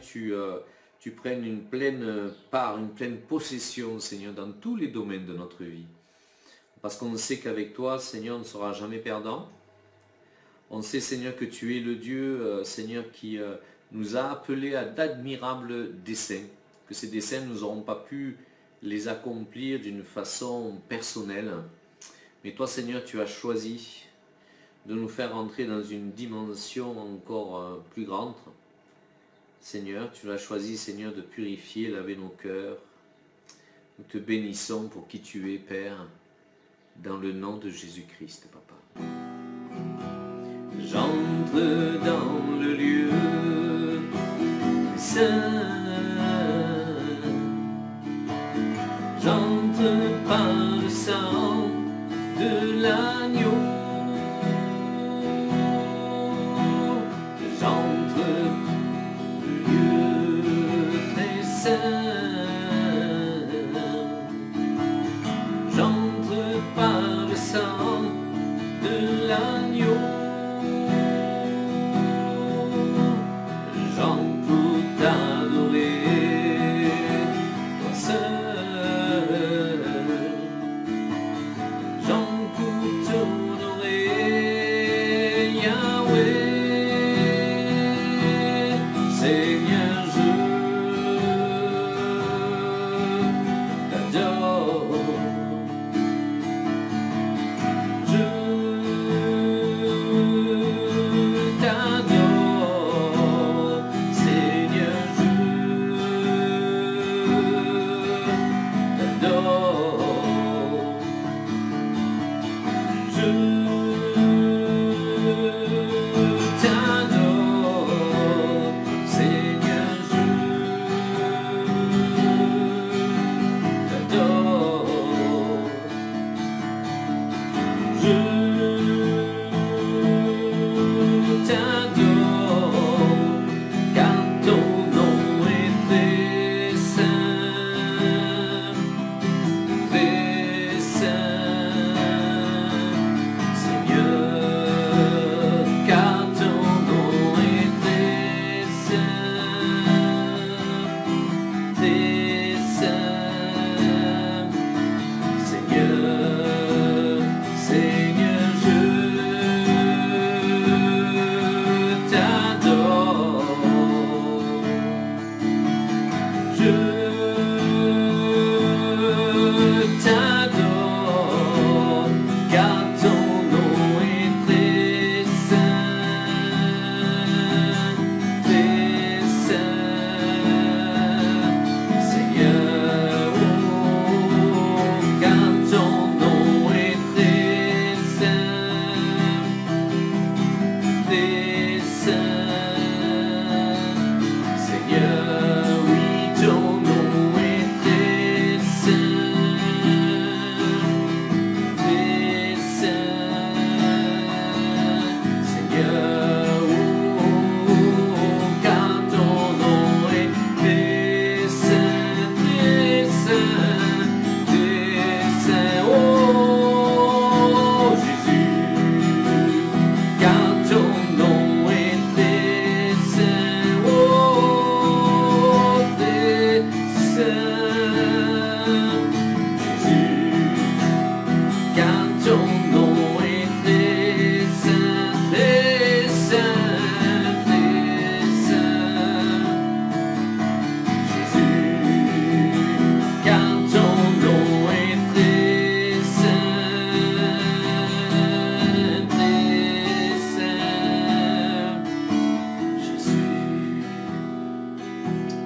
Seigneur, tu prennes une pleine part, une pleine possession, Seigneur, dans tous les domaines de notre vie. Parce qu'on sait qu'avec toi, Seigneur, on ne sera jamais perdant. On sait, Seigneur, que tu es le Dieu, Seigneur, qui nous a appelés à d'admirables desseins. Que ces desseins, nous n'aurons pas pu les accomplir d'une façon personnelle. Mais toi, Seigneur, tu as choisi de nous faire entrer dans une dimension encore plus grande. Seigneur, tu as choisi, Seigneur, de purifier, laver nos cœurs. Nous te bénissons pour qui tu es, Père, dans le nom de Jésus-Christ, Papa. J'entre dans le lieu saint. J'entre par le sang de l'agneau. J'entre le lieu très saint. J'entre par le sang de l'agneau. J'entre pour t'adorer, toi seul.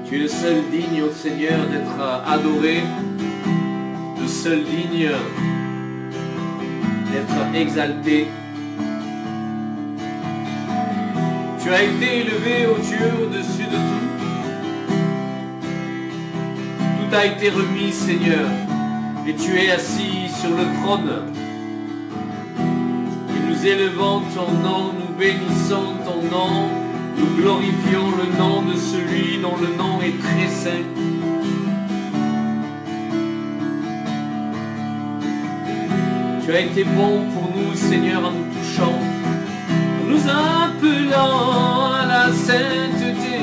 Tu es le seul digne, ô Seigneur, d'être adoré, le seul digne d'être exalté. Tu as été élevé, ô Dieu, au-dessus de tout. Tout a été remis, Seigneur, et tu es assis sur le trône. Et nous élevons ton nom, nous bénissons ton nom, nous glorifions le nom de celui dont le nom est très saint. Tu as été bon pour nous, Seigneur, en nous touchant, en nous appelant à la sainteté.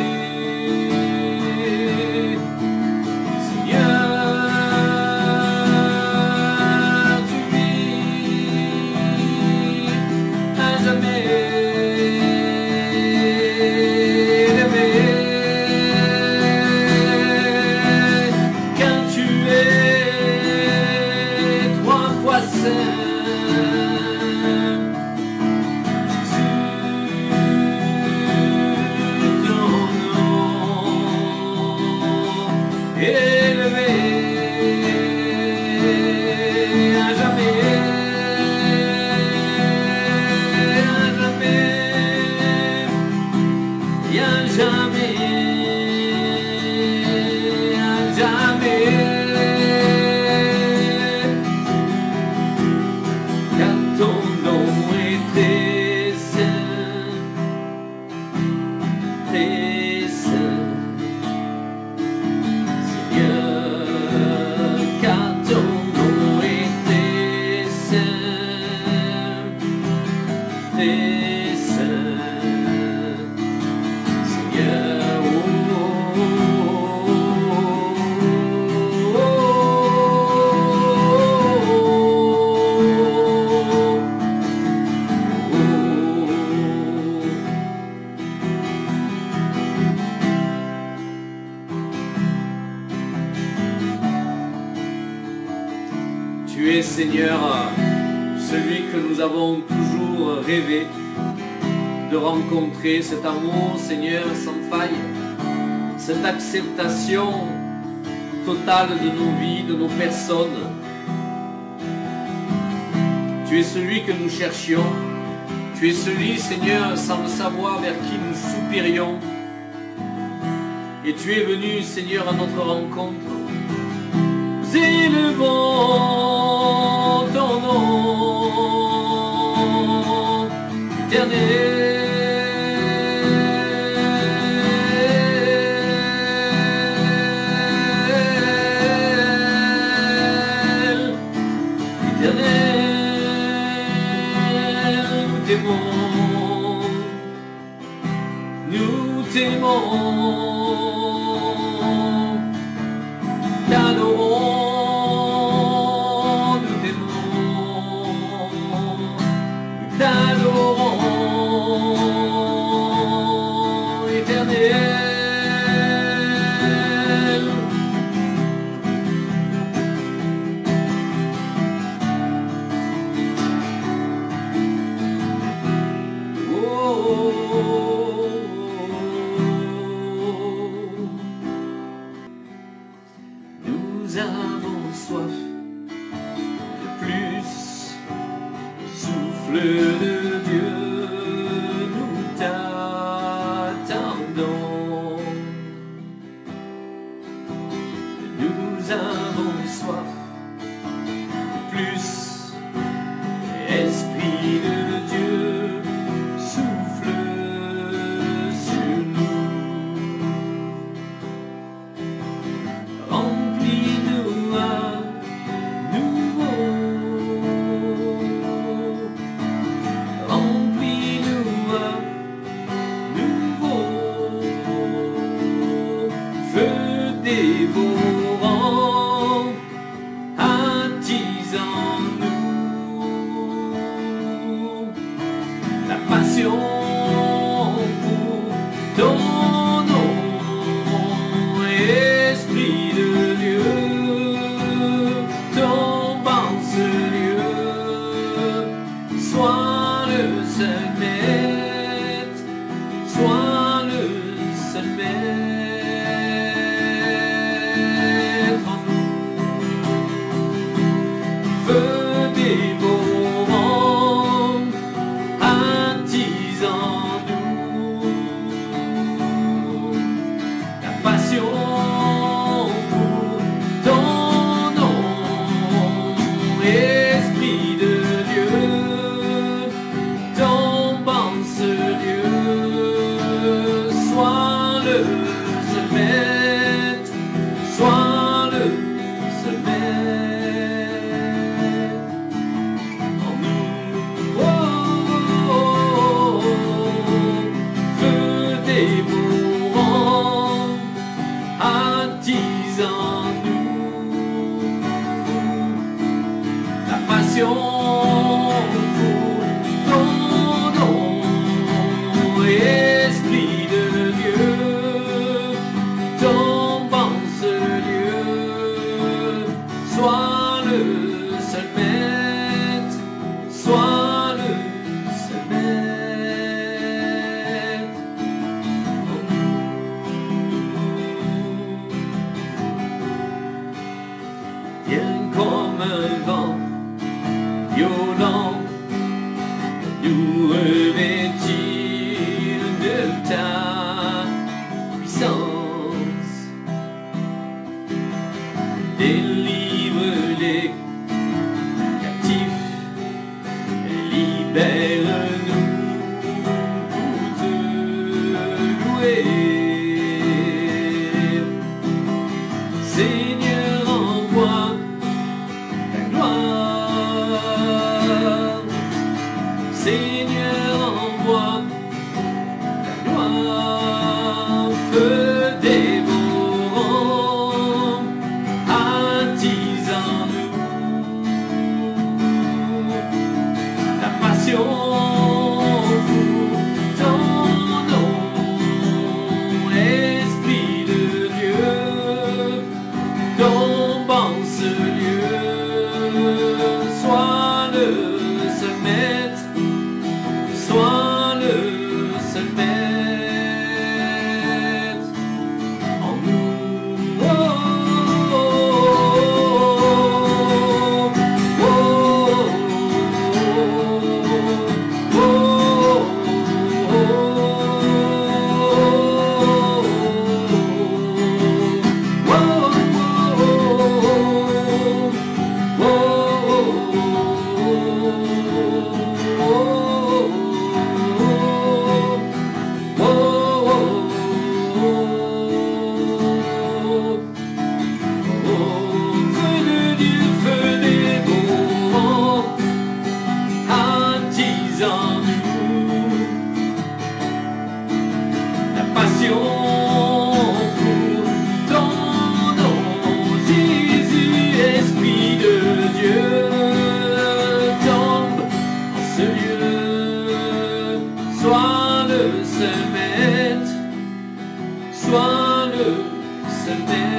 Tu es, Seigneur, celui que nous avons toujours rêvé de rencontrer, cet amour, Seigneur, sans faille, cette acceptation totale de nos vies, de nos personnes. Tu es celui que nous cherchions. Tu es celui, Seigneur, sans le savoir, vers qui nous soupirions. Et tu es venu, Seigneur, à notre rencontre. Nous élevons ton nom éternel. Nous t'aimons, t'adorons, nous t'aimons, t'adorons, éternel. Nous avons soif de plus, souffle de Dieu, nous t'attendons. Nous avons soif de plus, Esprit de Dieu, souffle sur nous. Remplis-nous à nouveau. Remplis-nous à nouveau. Feu dévorant, attisant-nous. La passion pour ton nom, Esprit de Dieu, tombant ce lieu, sois le seul maître, sois le seul maître en nous. Feu dévorant, attisant-nous. La passion pour ton nom, Esprit de Dieu, tombant ce lieu, sois le seul maître, sois le seul maître en nous. Oh, oh, oh, feu dévorant, attisant-nous. La passion pour ton nom, Esprit de Dieu, tombant ce lieu, sois le seul maître, un vent violent, nous revêtir de ta puissance. Délivre les captifs, libère-nous pour te louer. Seigneur, envoie ta gloire. Seigneur, envoie ta gloire. Feu dévorant, attisant ta passion pour ton nom, Esprit de Dieu, tombe en ce lieu. Sois le seul maître, sois le seul maître en nous. Oh, oh, oh, oh, sois le seul maître, sois le seul maître.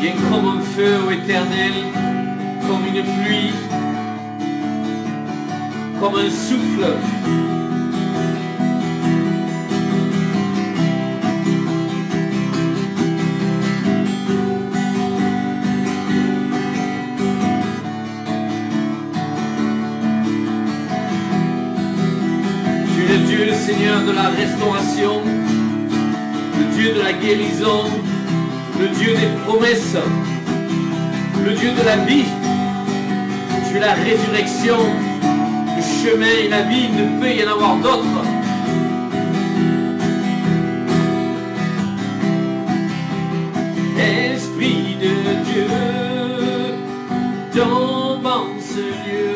Viens comme un feu, ô Éternel, comme une pluie, comme un souffle. Tu es le Dieu, le Seigneur de la restauration, le Dieu de la guérison, le Dieu des promesses, le Dieu de la vie. Tu es la résurrection, le chemin et la vie, il ne peut y en avoir d'autre. Esprit de Dieu, tombe en ce lieu,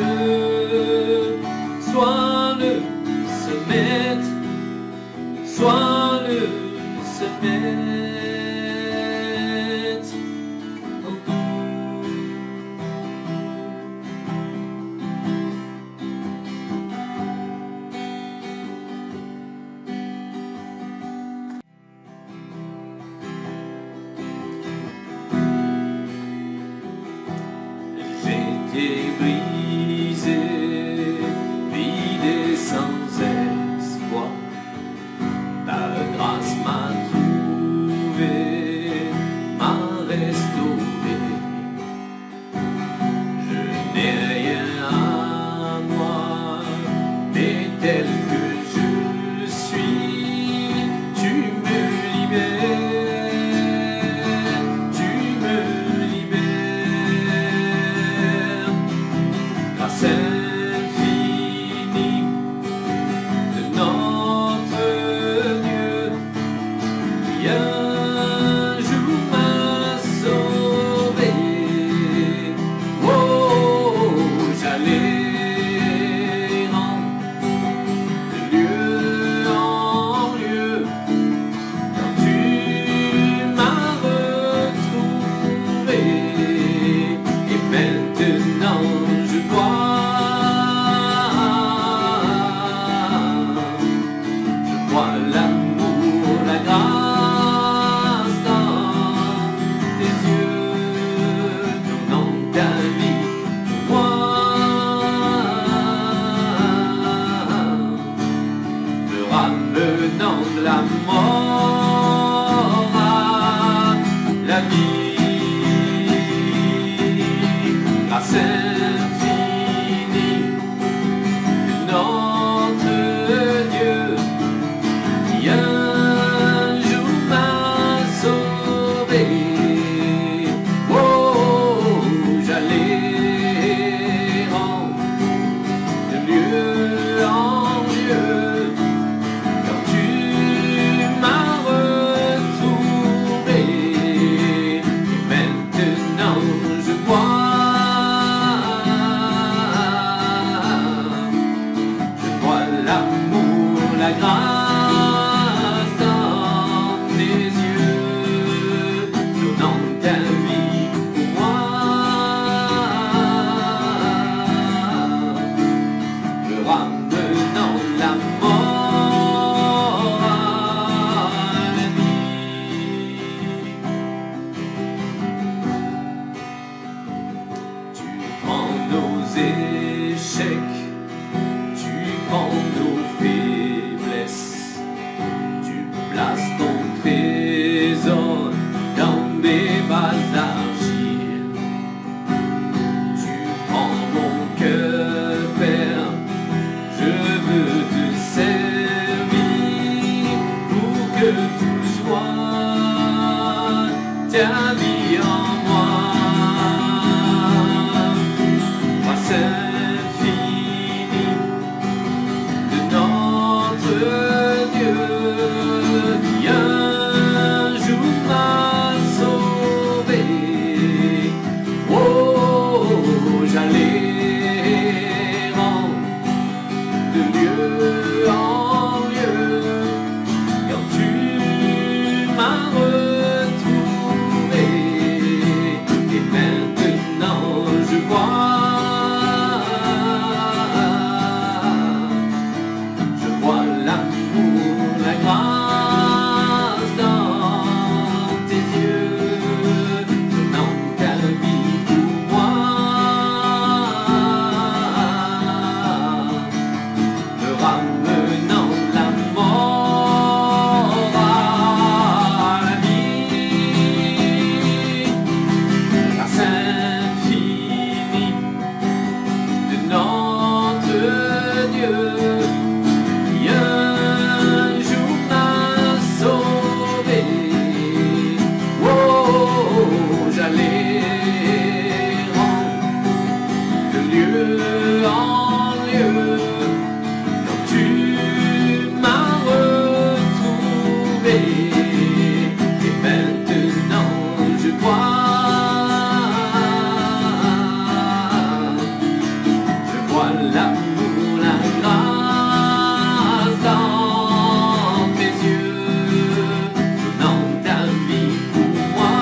sois le seul maître, sois le seul maître. J'étais brisé, vide sans espoir. Ta grâce m'a trouvé, m'a restauré. Je n'ai rien à moi, mais tel que je suis, tu me libères. L'amour, la grâce. la vie, grâce infinie de notre Dieu qui un jour m'a sauvé. Oh, j'allais de lieu en lieu quand tu m'as retrouvé. Et maintenant je vois l'amour, la grâce dans tes yeux, donnant ta vie pour moi, me ramenant la mort à la vie. Tu prends nos échecs, tu prends nos faiblesses, tu places ton trésor dans des vases d'argile. Tu prends mon cœur, Père, je veux te servir pour que tout soit ta vie en moi. Grâce infinie de notre Dieu qui un jour m'a sauvé. Oh, j'allais de lieu en lieu quand tu m'as retrouvé. Et maintenant je vois l'amour, la grâce dans tes yeux, donnant ta vie pour moi, me ramenant la mort à la vie, grâce infinie de notre Dieu. Un jour m'a sauvé. Oh, j'allais de lieu en lieu quand tu m'as retrouvé. Et maintenant je vois l'amour, la grâce dans tes yeux, donnant ta vie pour moi,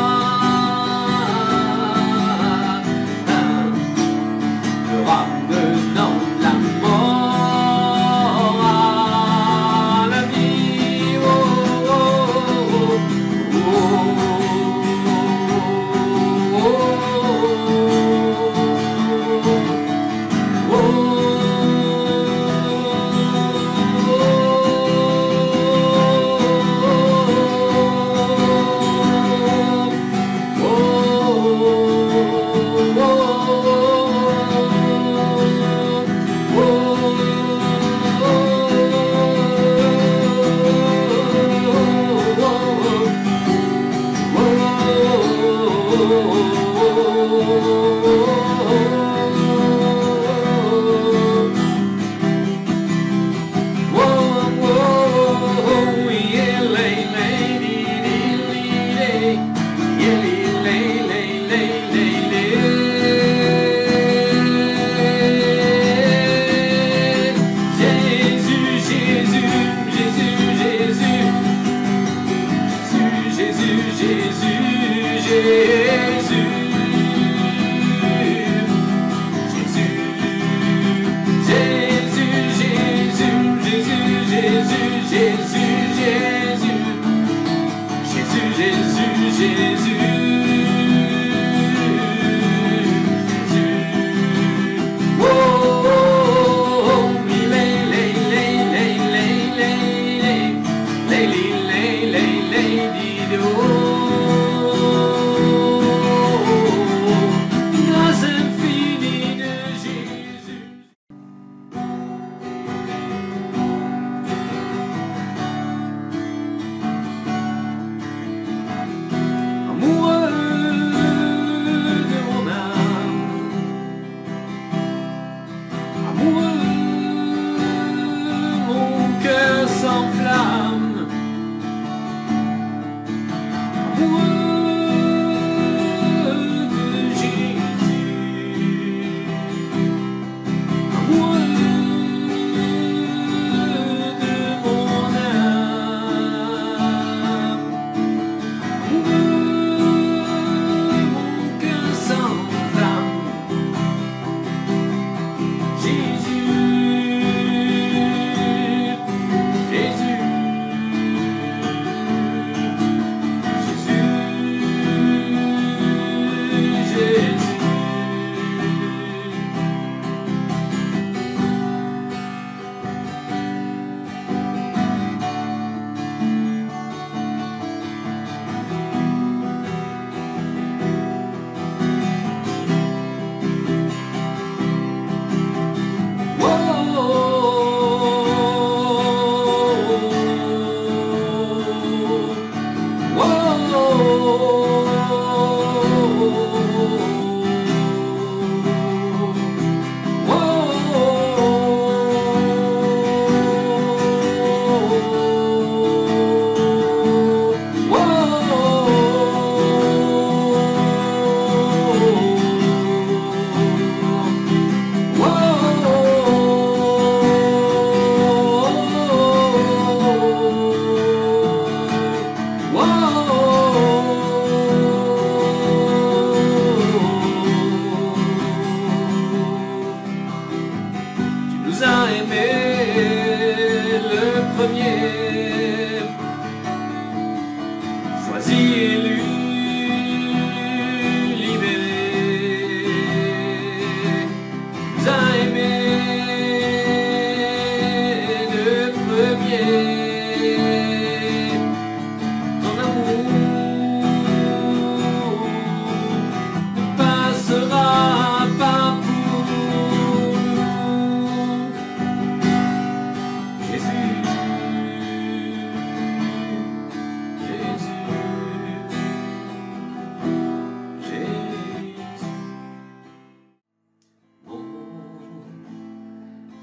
me ramenant la mort à la vie. Oh, oh, oh, oh, oh, oh,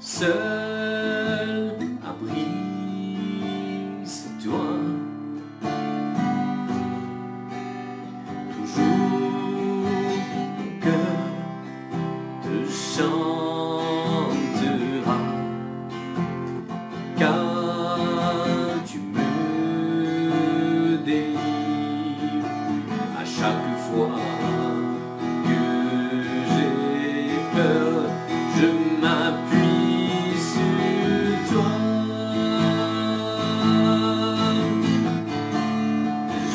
Seul abri, c'est toi. Toujours mon cœur te chantera, car tu me délivres à chaque fois que j'ai peur. Je m'appuie sur toi,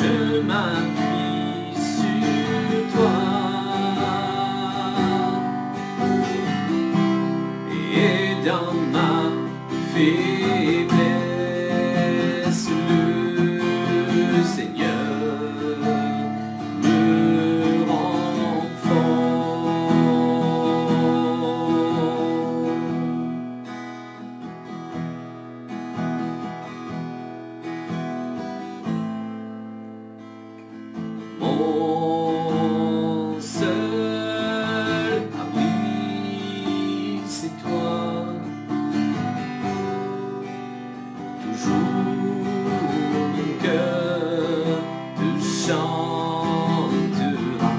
je m'appuie sur toi, et dans ma faiblesse, le Seigneur me rend fort. Mon seul abri, c'est toi. Toujours mon cœur te chantera,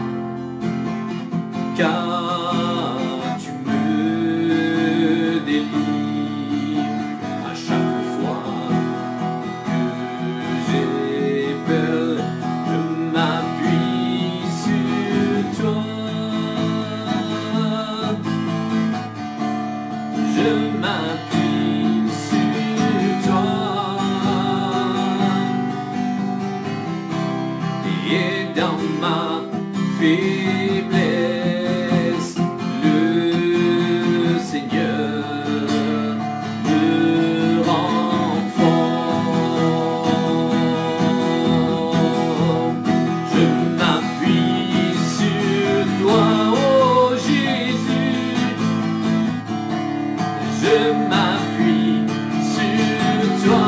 car tu me délivres à chaque fois que j'ai peur. Je m'appuie sur toi, je m'appuie sur toi, et dans ma faiblesse, le Seigneur me rend fort. Je m'appuie sur toi, oh Jésus, je m'appuie sur toi,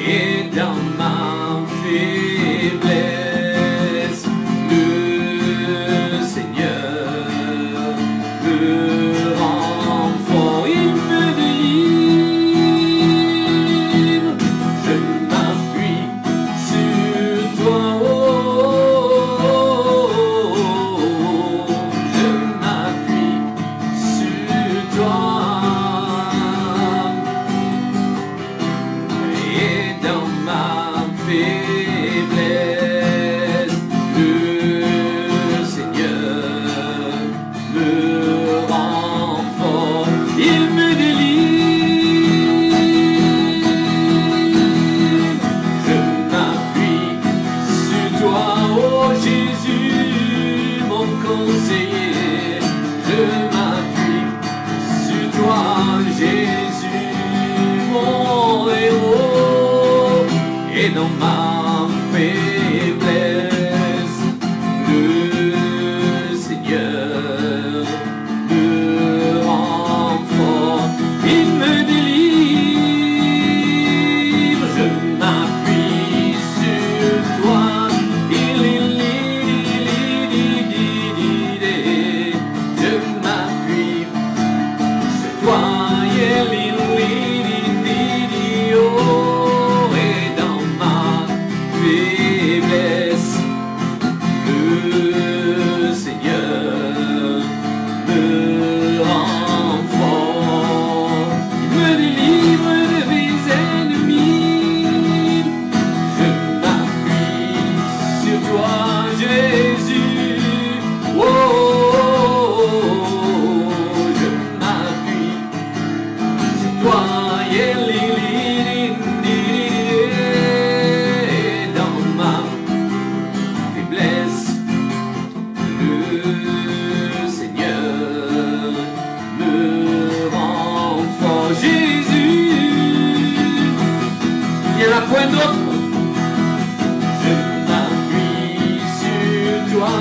et dans ma faiblesse, le Seigneur me rend fort. Il me délivre, je et dans ma faiblesse, le Seigneur me rend fort, il me délivre, je m'appuie sur toi, je m'appuie sur toi, point d'autre. Je m'appuie sur toi,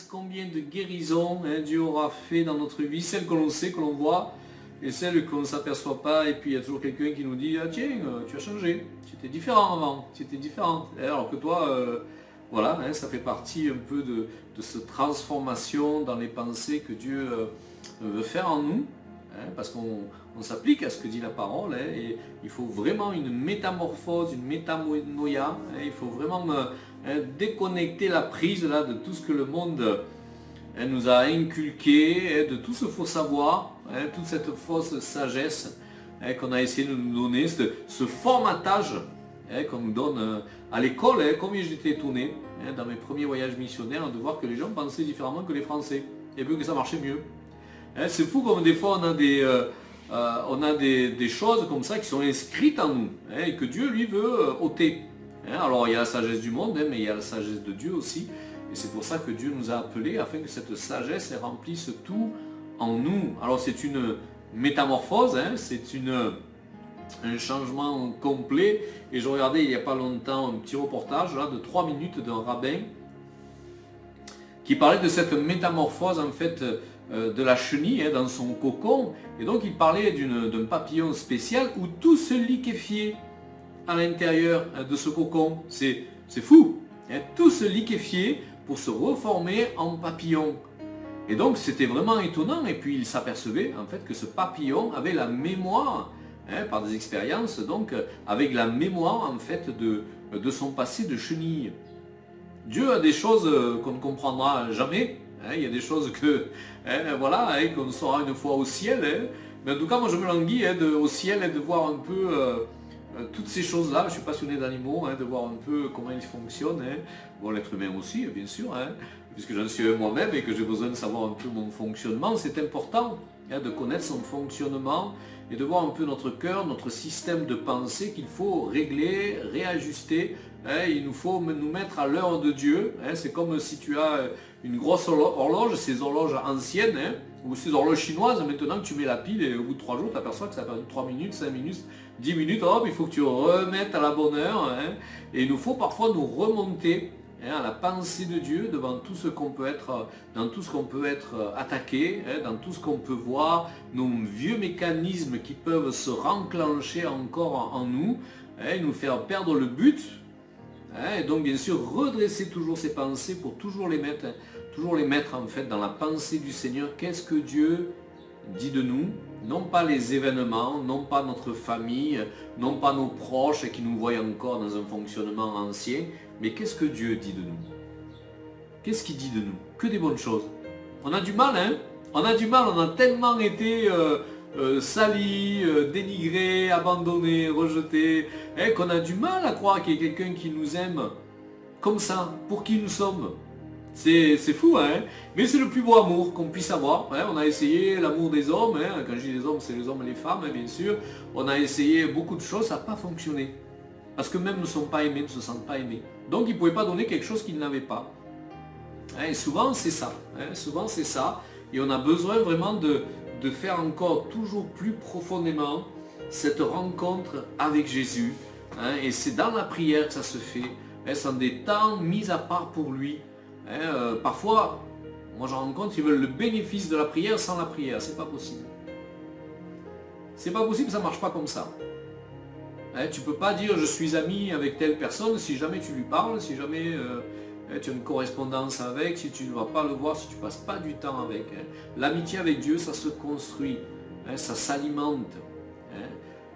combien de guérisons Dieu aura fait dans notre vie, celles que l'on sait, que l'on voit, et celles qu'on ne s'aperçoit pas, et puis il y a toujours quelqu'un qui nous dit « Ah tiens, tu as changé, tu étais différent avant, tu étais différente. » Alors que toi, voilà, ça fait partie un peu de cette transformation dans les pensées que Dieu veut faire en nous, parce qu'on s'applique à ce que dit la parole, et il faut vraiment une métamorphose, une métamonia, il faut vraiment déconnecter la prise là, de tout ce que le monde nous a inculqué, de tout ce faux savoir, toute cette fausse sagesse qu'on a essayé de nous donner, ce formatage qu'on nous donne à l'école. Combien j'étais étonné dans mes premiers voyages missionnaires de voir que les gens pensaient différemment que les Français, et puis que ça marchait mieux. C'est fou comme des fois on a des choses comme ça qui sont inscrites en nous, et que Dieu lui veut ôter. Alors il y a la sagesse du monde, mais il y a la sagesse de Dieu aussi. Et c'est pour ça que Dieu nous a appelés, afin que cette sagesse remplisse tout en nous. Alors c'est une métamorphose, c'est un changement complet. Et je regardais il n'y a pas longtemps un petit reportage là, de 3 minutes d'un rabbin qui parlait de cette métamorphose en fait de la chenille dans son cocon. Et donc il parlait d'un papillon spécial où tout se liquéfiait à l'intérieur de ce cocon. C'est fou, tout se liquéfiait pour se reformer en papillon. Et donc c'était vraiment étonnant, et puis il s'apercevait en fait que ce papillon avait la mémoire, par des expériences, donc avec la mémoire en fait de son passé de chenille. Dieu a des choses qu'on ne comprendra jamais, il y a des choses que voilà, qu'on saura une fois au ciel, mais en tout cas moi je me languis au ciel de voir un peu toutes ces choses-là. Je suis passionné d'animaux, de voir un peu comment ils fonctionnent. Bon, l'être humain aussi, bien sûr, puisque j'en suis un moi-même et que j'ai besoin de savoir un peu mon fonctionnement. C'est important de connaître son fonctionnement et de voir un peu notre cœur, notre système de pensée qu'il faut régler, réajuster. Il nous faut nous mettre à l'heure de Dieu. C'est comme si tu as une grosse horloge, ces horloges anciennes, ou ces horloges chinoises, maintenant que tu mets la pile et au bout de 3 jours, tu aperçois que ça a perdu 3 minutes, 5 minutes, 10 minutes, hop, il faut que tu remettes à la bonne heure. Et il nous faut parfois nous remonter à la pensée de Dieu devant tout ce qu'on peut être, dans tout ce qu'on peut être attaqué, dans tout ce qu'on peut voir, nos vieux mécanismes qui peuvent se renclencher encore en nous, et nous faire perdre le but. Et donc bien sûr redresser toujours ses pensées pour toujours les mettre en fait dans la pensée du Seigneur. Qu'est-ce que Dieu dit de nous? Non pas les événements, non pas notre famille, non pas nos proches qui nous voient encore dans un fonctionnement ancien, mais qu'est-ce que Dieu dit de nous? Qu'est-ce qu'il dit de nous? Que des bonnes choses. On a du mal, on a du mal, on a tellement été salis, dénigrés, abandonnés, rejetés, qu'on a du mal à croire qu'il y ait quelqu'un qui nous aime comme ça, pour qui nous sommes. C'est fou, mais c'est le plus beau amour qu'on puisse avoir. On a essayé l'amour des hommes, quand je dis les hommes, c'est les hommes et les femmes, bien sûr. On a essayé beaucoup de choses, ça n'a pas fonctionné. Parce que même ne sont pas aimés, ne se sentent pas aimés. Donc ils ne pouvaient pas donner quelque chose qu'ils n'avaient pas. Et souvent c'est ça. Souvent c'est ça. Et on a besoin vraiment de faire encore toujours plus profondément cette rencontre avec Jésus. Et c'est dans la prière que ça se fait. Ce sont des temps mis à part pour lui. Parfois, moi j'en rencontre, ils veulent le bénéfice de la prière sans la prière. C'est pas possible. C'est pas possible, ça ne marche pas comme ça. Tu ne peux pas dire je suis ami avec telle personne si jamais tu lui parles, si jamais tu as une correspondance avec, si tu ne vas pas le voir, si tu ne passes pas du temps avec. L'amitié avec Dieu, ça se construit, ça s'alimente.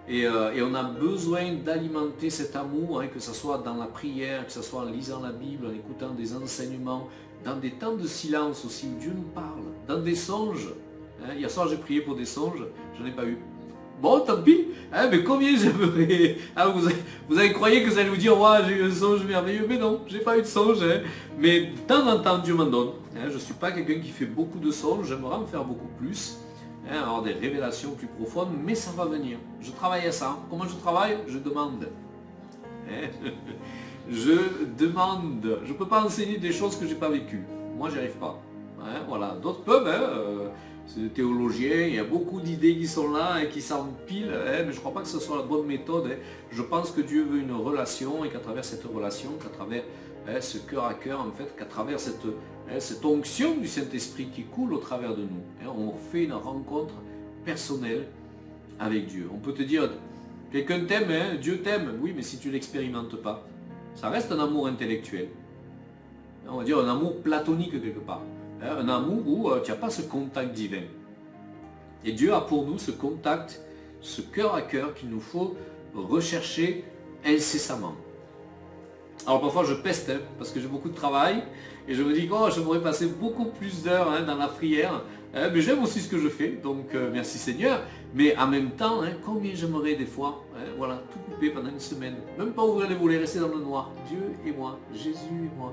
Et on a besoin d'alimenter cet amour, que ce soit dans la prière, que ce soit en lisant la Bible, en écoutant des enseignements, dans des temps de silence aussi où Dieu nous parle, dans des songes. Hier soir j'ai prié pour des songes, je n'en ai pas eu. Bon, tant pis, mais combien j'aimerais. Vous avez croyé que ça allait vous dire, ouais, j'ai eu un songe merveilleux, mais non, j'ai pas eu de songe. Mais de temps en temps, Dieu m'en donne. Je ne suis pas quelqu'un qui fait beaucoup de songes, j'aimerais en faire beaucoup plus, avoir des révélations plus profondes, mais ça va venir. Je travaille à ça. Comment je travaille? Je demande. Je demande. Je ne peux pas enseigner des choses que je n'ai pas vécues. Moi, j'y arrive pas. Voilà. D'autres peuvent, c'est des théologiens, il y a beaucoup d'idées qui sont là et qui s'empilent, mais je ne crois pas que ce soit la bonne méthode. Je pense que Dieu veut une relation et qu'à travers cette relation, qu'à travers ce cœur à cœur, en fait, qu'à travers cette onction du Saint-Esprit qui coule au travers de nous, on fait une rencontre personnelle avec Dieu. On peut te dire, quelqu'un t'aime, Dieu t'aime, oui, mais si tu ne l'expérimentes pas, ça reste un amour intellectuel. On va dire un amour platonique quelque part. Un amour où tu n'as pas ce contact divin. Et Dieu a pour nous ce contact, ce cœur à cœur qu'il nous faut rechercher incessamment. Alors parfois je peste, parce que j'ai beaucoup de travail, et je me dis, oh, je pourrais passer beaucoup plus d'heures dans la prière, mais j'aime aussi ce que je fais, donc merci Seigneur, mais en même temps, combien j'aimerais des fois, voilà, tout couper pendant une semaine, même pas ouvrir les volets, rester dans le noir, Dieu et moi, Jésus et moi.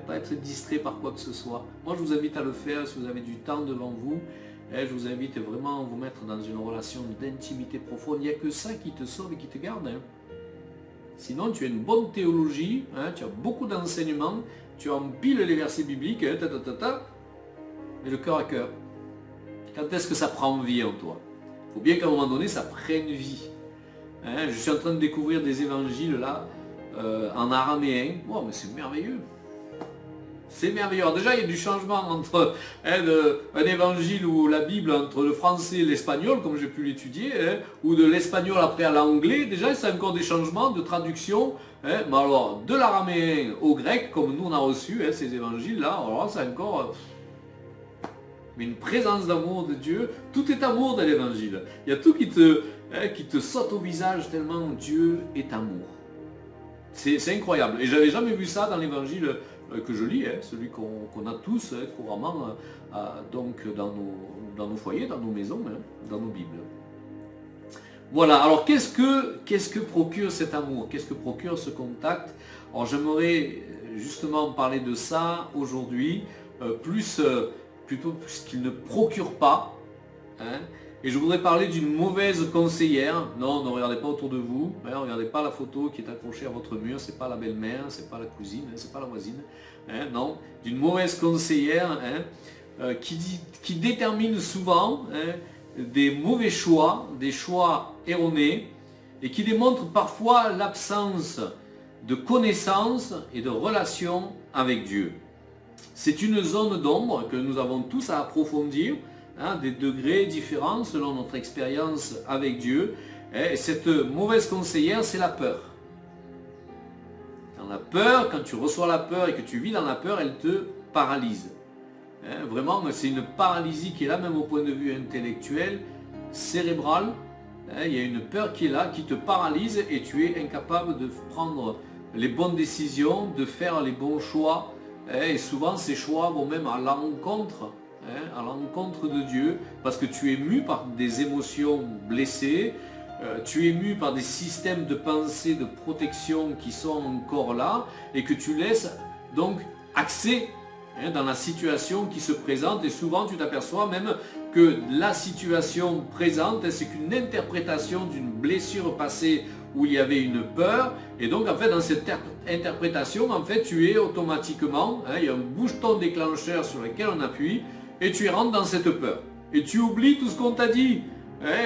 Pas être distrait par quoi que ce soit. Moi je vous invite à le faire si vous avez du temps devant vous. Je vous invite vraiment à vous mettre dans une relation d'intimité profonde. Il n'y a que ça qui te sauve et qui te garde. Sinon tu as une bonne théologie, tu as beaucoup d'enseignements, tu empiles les versets bibliques, mais le cœur à cœur. Quand est-ce que ça prend vie en toi? Il faut bien qu'à un moment donné ça prenne vie. Je suis en train de découvrir des évangiles là, en araméen. Wow, mais c'est merveilleux. C'est merveilleux. Alors déjà, il y a du changement entre un évangile ou la Bible, entre le français et l'espagnol, comme j'ai pu l'étudier, ou de l'espagnol après à l'anglais. Déjà, c'est encore des changements de traduction. Mais alors, de l'araméen au grec, comme nous on a reçu ces évangiles-là, alors c'est encore mais une présence d'amour de Dieu. Tout est amour dans l'évangile. Il y a tout qui te saute au visage tellement Dieu est amour. C'est incroyable. Et j'avais jamais vu ça dans l'évangile que je lis, celui qu'on a tous couramment donc dans nos foyers, dans nos maisons, dans nos Bibles. Voilà, alors qu'est-ce que procure cet amour? Qu'est-ce que procure ce contact? Alors j'aimerais justement parler de ça aujourd'hui, plutôt ce qu'il ne procure pas. Hein. Et je voudrais parler d'une mauvaise conseillère. Non, ne regardez pas autour de vous, hein, ne regardez pas la photo qui est accrochée à votre mur, c'est pas la belle-mère, c'est pas la cousine, hein, c'est pas la voisine. Hein, non, d'une mauvaise conseillère qui détermine souvent des mauvais choix, des choix erronés, et qui démontre parfois l'absence de connaissance et de relation avec Dieu. C'est une zone d'ombre que nous avons tous à approfondir, des degrés différents selon notre expérience avec Dieu. Et cette mauvaise conseillère, c'est la peur. Quand tu reçois la peur et que tu vis dans la peur, elle te paralyse. Vraiment, c'est une paralysie qui est là, même au point de vue intellectuel, cérébral. Il y a une peur qui est là, qui te paralyse et tu es incapable de prendre les bonnes décisions, de faire les bons choix. Et souvent, ces choix vont même à l'encontre de Dieu, parce que tu es mu par des émotions blessées, tu es mu par des systèmes de pensée, de protection qui sont encore là, et que tu laisses donc accès dans la situation qui se présente, et souvent tu t'aperçois même que la situation présente, c'est qu'une interprétation d'une blessure passée où il y avait une peur, et donc en fait dans cette interprétation, en fait tu es automatiquement, il y a un bouton déclencheur sur lequel on appuie, et tu rentres dans cette peur. Et tu oublies tout ce qu'on t'a dit,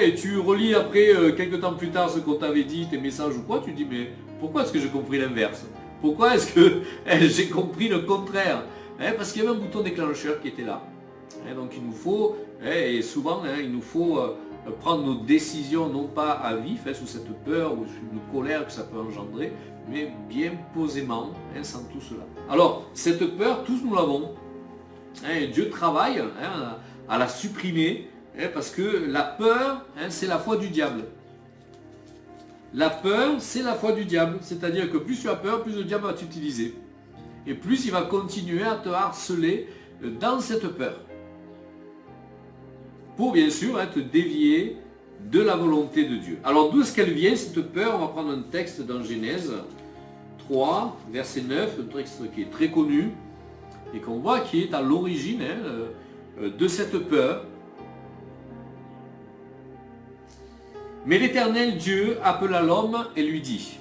et tu relis après, quelques temps plus tard, ce qu'on t'avait dit, tes messages ou quoi, tu te dis mais pourquoi est-ce que j'ai compris l'inverse? Pourquoi est-ce que j'ai compris le contraire? Parce qu'il y avait un bouton déclencheur qui était là. Donc il nous faut, et souvent il nous faut prendre nos décisions non pas à vif, sous cette peur ou sous une colère que ça peut engendrer, mais bien posément, sans tout cela. Alors cette peur, tous nous l'avons. Dieu travaille à la supprimer, parce que la peur, c'est la foi du diable. La peur, c'est la foi du diable, c'est-à-dire que plus tu as peur, plus le diable va t'utiliser. Et plus il va continuer à te harceler dans cette peur. Pour bien sûr te dévier de la volonté de Dieu. Alors d'où est-ce qu'elle vient cette peur? On va prendre un texte dans Genèse 3, verset 9, un texte qui est très connu et qu'on voit qui est à l'origine de cette peur. Mais l'Éternel Dieu appela l'homme et lui dit,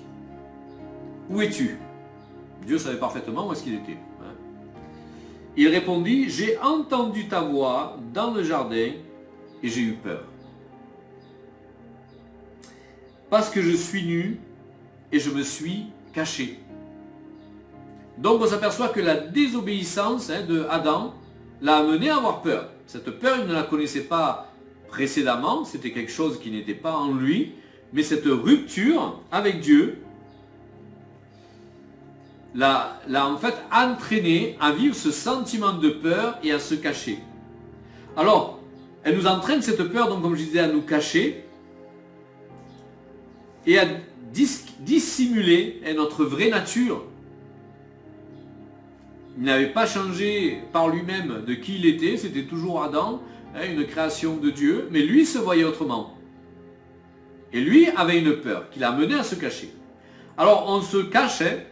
« Où es-tu » Dieu savait parfaitement où est-ce qu'il était. Il répondit, « J'ai entendu ta voix dans le jardin et j'ai eu peur. Parce que je suis nu et je me suis caché. » Donc on s'aperçoit que la désobéissance de Adam l'a amené à avoir peur. Cette peur, il ne la connaissait pas précédemment, c'était quelque chose qui n'était pas en lui, mais cette rupture avec Dieu l'a en fait entraîné à vivre ce sentiment de peur et à se cacher. Alors, elle nous entraîne cette peur, donc comme je disais, à nous cacher et à dissimuler notre vraie nature. Il n'avait pas changé par lui-même de qui il était, c'était toujours Adam, une création de Dieu, mais lui se voyait autrement. Et lui avait une peur qui l'a amené à se cacher. Alors on se cachait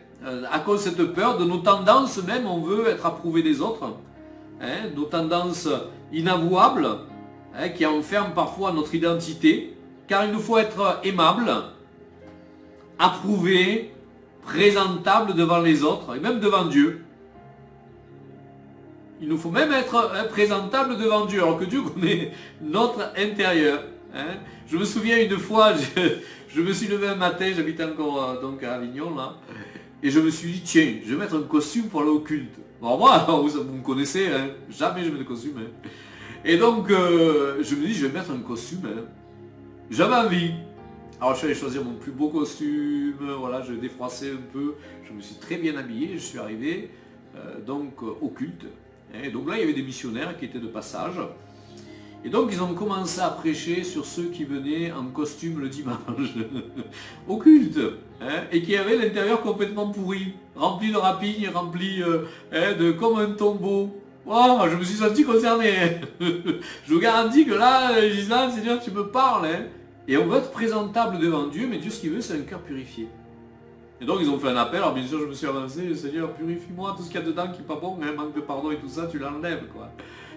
à cause de cette peur, de nos tendances même, on veut être approuvé des autres, nos tendances inavouables, qui enferment parfois notre identité, car il nous faut être aimable, approuvé, présentable devant les autres, et même devant Dieu. Il nous faut même être présentable devant Dieu, alors que Dieu connaît notre intérieur. Je me souviens une fois, je me suis levé un matin, j'habitais encore donc à Avignon, là, et je me suis dit, tiens, je vais mettre un costume pour aller au culte. Alors moi, vous me connaissez, jamais je mets de costume. Et donc, je me dis, je vais mettre un costume. J'avais envie. Alors je suis allé choisir mon plus beau costume, voilà, je défroissais un peu, je me suis très bien habillé, je suis arrivé donc au culte. Et donc là, il y avait des missionnaires qui étaient de passage. Et donc, ils ont commencé à prêcher sur ceux qui venaient en costume le dimanche, au culte, et qui avaient l'intérieur complètement pourri, rempli de rapines, rempli de comme un tombeau. Wow, je me suis senti concerné. Je vous garantis que là, Gisèle, Seigneur, tu me parles. Et on veut être présentable devant Dieu, mais Dieu, ce qu'il veut, c'est un cœur purifié. Et donc ils ont fait un appel, alors bien sûr je me suis avancé, Seigneur, purifie-moi, tout ce qu'il y a dedans qui n'est pas bon, hein, manque de pardon et tout ça, tu l'enlèves, quoi.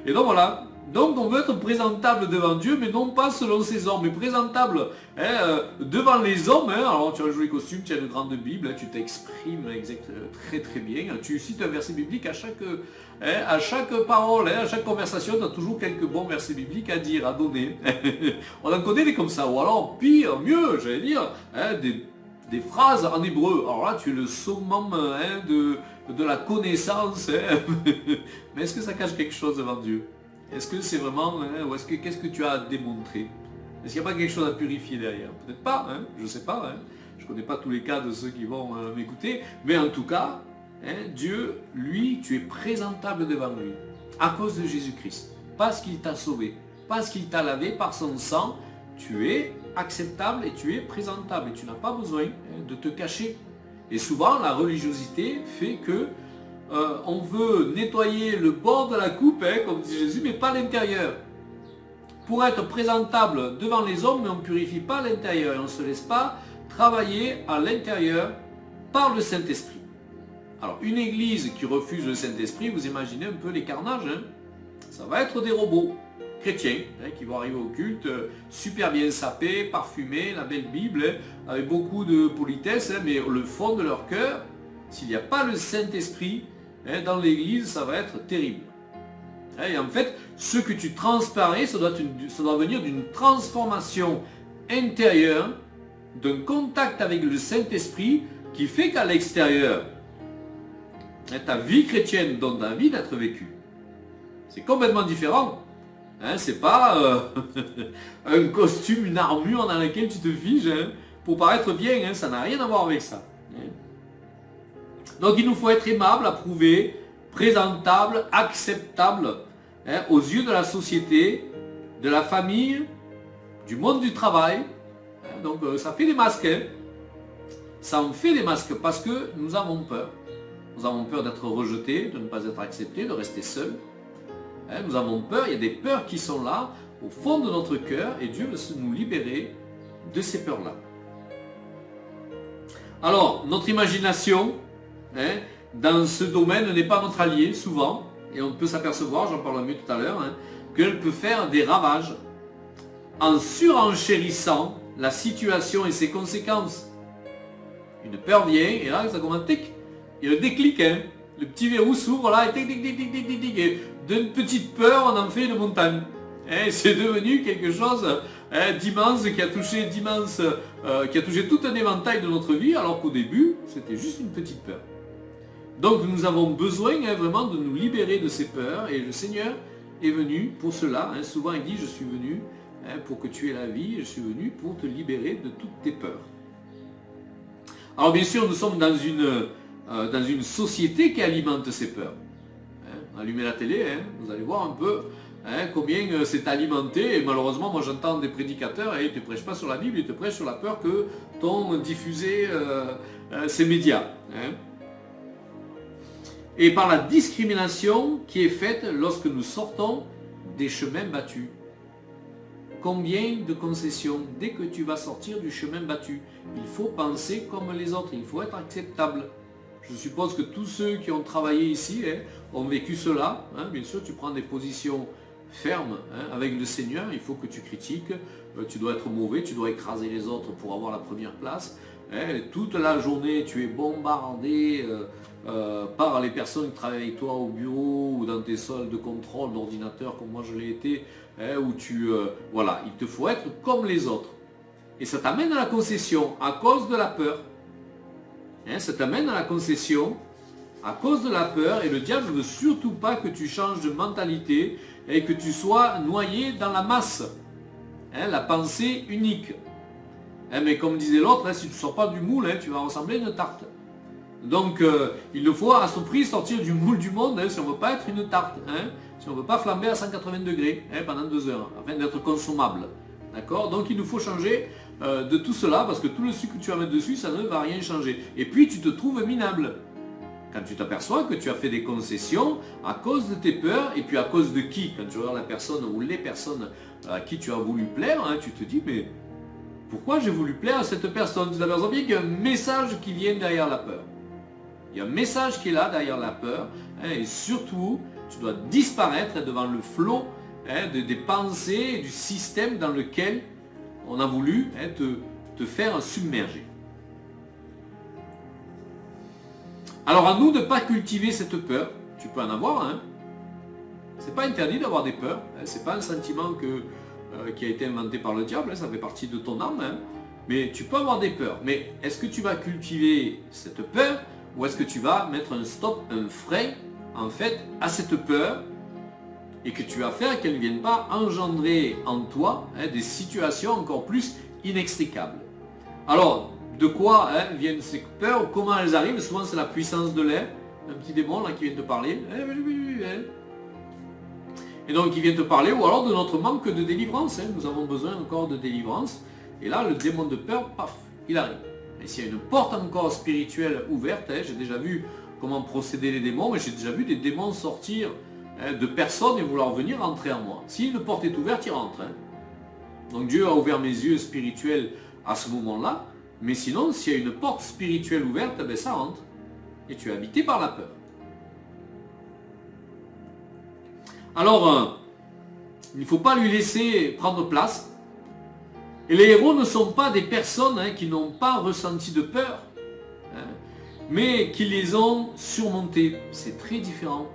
Et donc voilà, donc on veut être présentable devant Dieu, mais non pas selon ses hommes, mais présentable devant les hommes. Hein. Alors tu as un joli costume, tu as une grande Bible, hein, tu t'exprimes très très bien, tu cites un verset biblique à chaque parole, hein, à chaque conversation, tu as toujours quelques bons versets bibliques à dire, à donner. On en connaît des comme ça, ou alors pire, mieux, j'allais dire, hein, des phrases en hébreu. Alors là, tu es le summum de la connaissance. Hein. Mais est-ce que ça cache quelque chose devant Dieu? Est-ce que c'est vraiment... ou qu'est-ce que tu as à démontrer? Est-ce qu'il n'y a pas quelque chose à purifier derrière? Peut-être pas, hein, je ne sais pas. Hein. Je ne connais pas tous les cas de ceux qui vont m'écouter. Mais en tout cas, hein, Dieu, lui, tu es présentable devant lui. À cause de Jésus-Christ. Parce qu'il t'a sauvé. Parce qu'il t'a lavé par son sang. Tu es acceptable et tu es présentable. Et tu n'as pas besoin de te cacher. Et souvent, la religiosité fait que on veut nettoyer le bord de la coupe, hein, comme dit Jésus, mais pas l'intérieur. Pour être présentable devant les hommes, mais on ne purifie pas l'intérieur. Et on ne se laisse pas travailler à l'intérieur par le Saint-Esprit. Alors, une église qui refuse le Saint-Esprit, vous imaginez un peu les carnages. Hein, ça va être des robots chrétiens hein, qui vont arriver au culte, super bien sapés, parfumés, la belle Bible, hein, avec beaucoup de politesse, hein, mais le fond de leur cœur, s'il n'y a pas le Saint-Esprit hein, dans l'église, ça va être terrible. Hein, et en fait, ce que tu transparais, ça doit venir d'une transformation intérieure, d'un contact avec le Saint-Esprit qui fait qu'à l'extérieur, hein, ta vie chrétienne donne envie d'être vécue. C'est complètement différent. Hein, c'est pas un costume, une armure dans laquelle tu te figes hein, pour paraître bien, hein, ça n'a rien à voir avec ça. Hein. Donc il nous faut être aimable, approuvé, présentable, acceptable hein, aux yeux de la société, de la famille, du monde du travail. Hein, donc ça fait des masques. Hein. Ça en fait des masques parce que nous avons peur. Nous avons peur d'être rejetés, de ne pas être acceptés, de rester seuls. Hein, nous avons peur, il y a des peurs qui sont là, au fond de notre cœur, et Dieu veut nous libérer de ces peurs-là. Alors, notre imagination, hein, dans ce domaine, n'est pas notre allié, souvent, et on peut s'apercevoir, j'en parlerai mieux tout à l'heure, hein, qu'elle peut faire des ravages en surenchérissant la situation et ses conséquences. Une peur vient, et là, ça commence, tic, il y a le déclic, hein, le petit verrou s'ouvre là, et tic, tic, tic, tic, tic, tic, tic, et d'une petite peur, on en fait une montagne. Et c'est devenu quelque chose d'immense qui a touché tout un éventail de notre vie, alors qu'au début, c'était juste une petite peur. Donc nous avons besoin hein, vraiment de nous libérer de ces peurs, et le Seigneur est venu pour cela. Hein. Souvent il dit, je suis venu hein, pour que tu aies la vie, je suis venu pour te libérer de toutes tes peurs. Alors bien sûr, nous sommes dans une société qui alimente ces peurs. Allumez la télé, hein, vous allez voir un peu hein, combien c'est alimenté. Et malheureusement, moi j'entends des prédicateurs et ils ne te prêchent pas sur la Bible, ils te prêchent sur la peur que t'ont diffusé ces médias. Hein. Et par la discrimination qui est faite lorsque nous sortons des chemins battus. Combien de concessions dès que tu vas sortir du chemin battu? Il faut penser comme les autres, il faut être acceptable. Je suppose que tous ceux qui ont travaillé ici hein, ont vécu cela. Hein. Bien sûr, tu prends des positions fermes hein, avec le Seigneur. Il faut que tu critiques. Tu dois être mauvais, tu dois écraser les autres pour avoir la première place. Hein. Toute la journée, tu es bombardé par les personnes qui travaillent avec toi au bureau ou dans tes salles de contrôle d'ordinateur, comme moi je l'ai été, hein, où voilà, il te faut être comme les autres. Et ça t'amène à la concession à cause de la peur. Hein, ça t'amène à la concession à cause de la peur, et le diable ne veut surtout pas que tu changes de mentalité et que tu sois noyé dans la masse. Hein, la pensée unique. Hein, mais comme disait l'autre, hein, si tu ne sors pas du moule, hein, tu vas ressembler à une tarte. Donc il nous faut à ce prix sortir du moule du monde hein, si on ne veut pas être une tarte. Hein, si on ne veut pas flamber à 180 degrés hein, pendant 2 heures, afin d'être consommable. D'accord? Donc il nous faut changer de tout cela, parce que tout le sucre que tu vas mettre dessus, ça ne va rien changer. Et puis tu te trouves minable. Quand tu t'aperçois que tu as fait des concessions à cause de tes peurs, et puis à cause de qui? Quand tu regardes la personne ou les personnes à qui tu as voulu plaire, hein, tu te dis, mais Pourquoi j'ai voulu plaire à cette personne? Tu t'aperçois bien qu'il y a un message qui vient derrière la peur. Il y a un message qui est là derrière la peur. Et surtout, tu dois disparaître devant le flot des pensées, du système dans lequel on a voulu te faire submerger. Alors à nous de ne pas cultiver cette peur. Tu peux en avoir, hein. C'est pas interdit d'avoir des peurs. C'est pas un sentiment qui a été inventé par le diable, ça fait partie de ton âme. Hein. Mais tu peux avoir des peurs. Mais est-ce que tu vas cultiver cette peur ou est-ce que tu vas mettre un stop, un frein, en fait, à cette peur et que tu vas faire qu'elle ne vienne pas engendrer en toi des situations encore plus inextricables. Alors, de quoi viennent ces peurs, comment elles arrivent? Souvent c'est la puissance de l'air, un petit démon là qui vient te parler. Et donc il vient te parler, ou alors de notre manque de délivrance. Nous avons besoin encore de délivrance. Et là, le démon de peur, paf, il arrive. Et s'il y a une porte encore spirituelle ouverte, j'ai déjà vu comment procéder les démons, mais j'ai déjà vu des démons sortir de personnes et vouloir venir entrer en moi. Si une porte est ouverte, il rentre. Donc Dieu a ouvert mes yeux spirituels à ce moment-là, mais sinon, s'il y a une porte spirituelle ouverte, ben ça rentre. Et tu es habité par la peur. Alors, il ne faut pas lui laisser prendre place. Et les héros ne sont pas des personnes qui n'ont pas ressenti de peur, mais qui les ont surmontées. C'est très différent.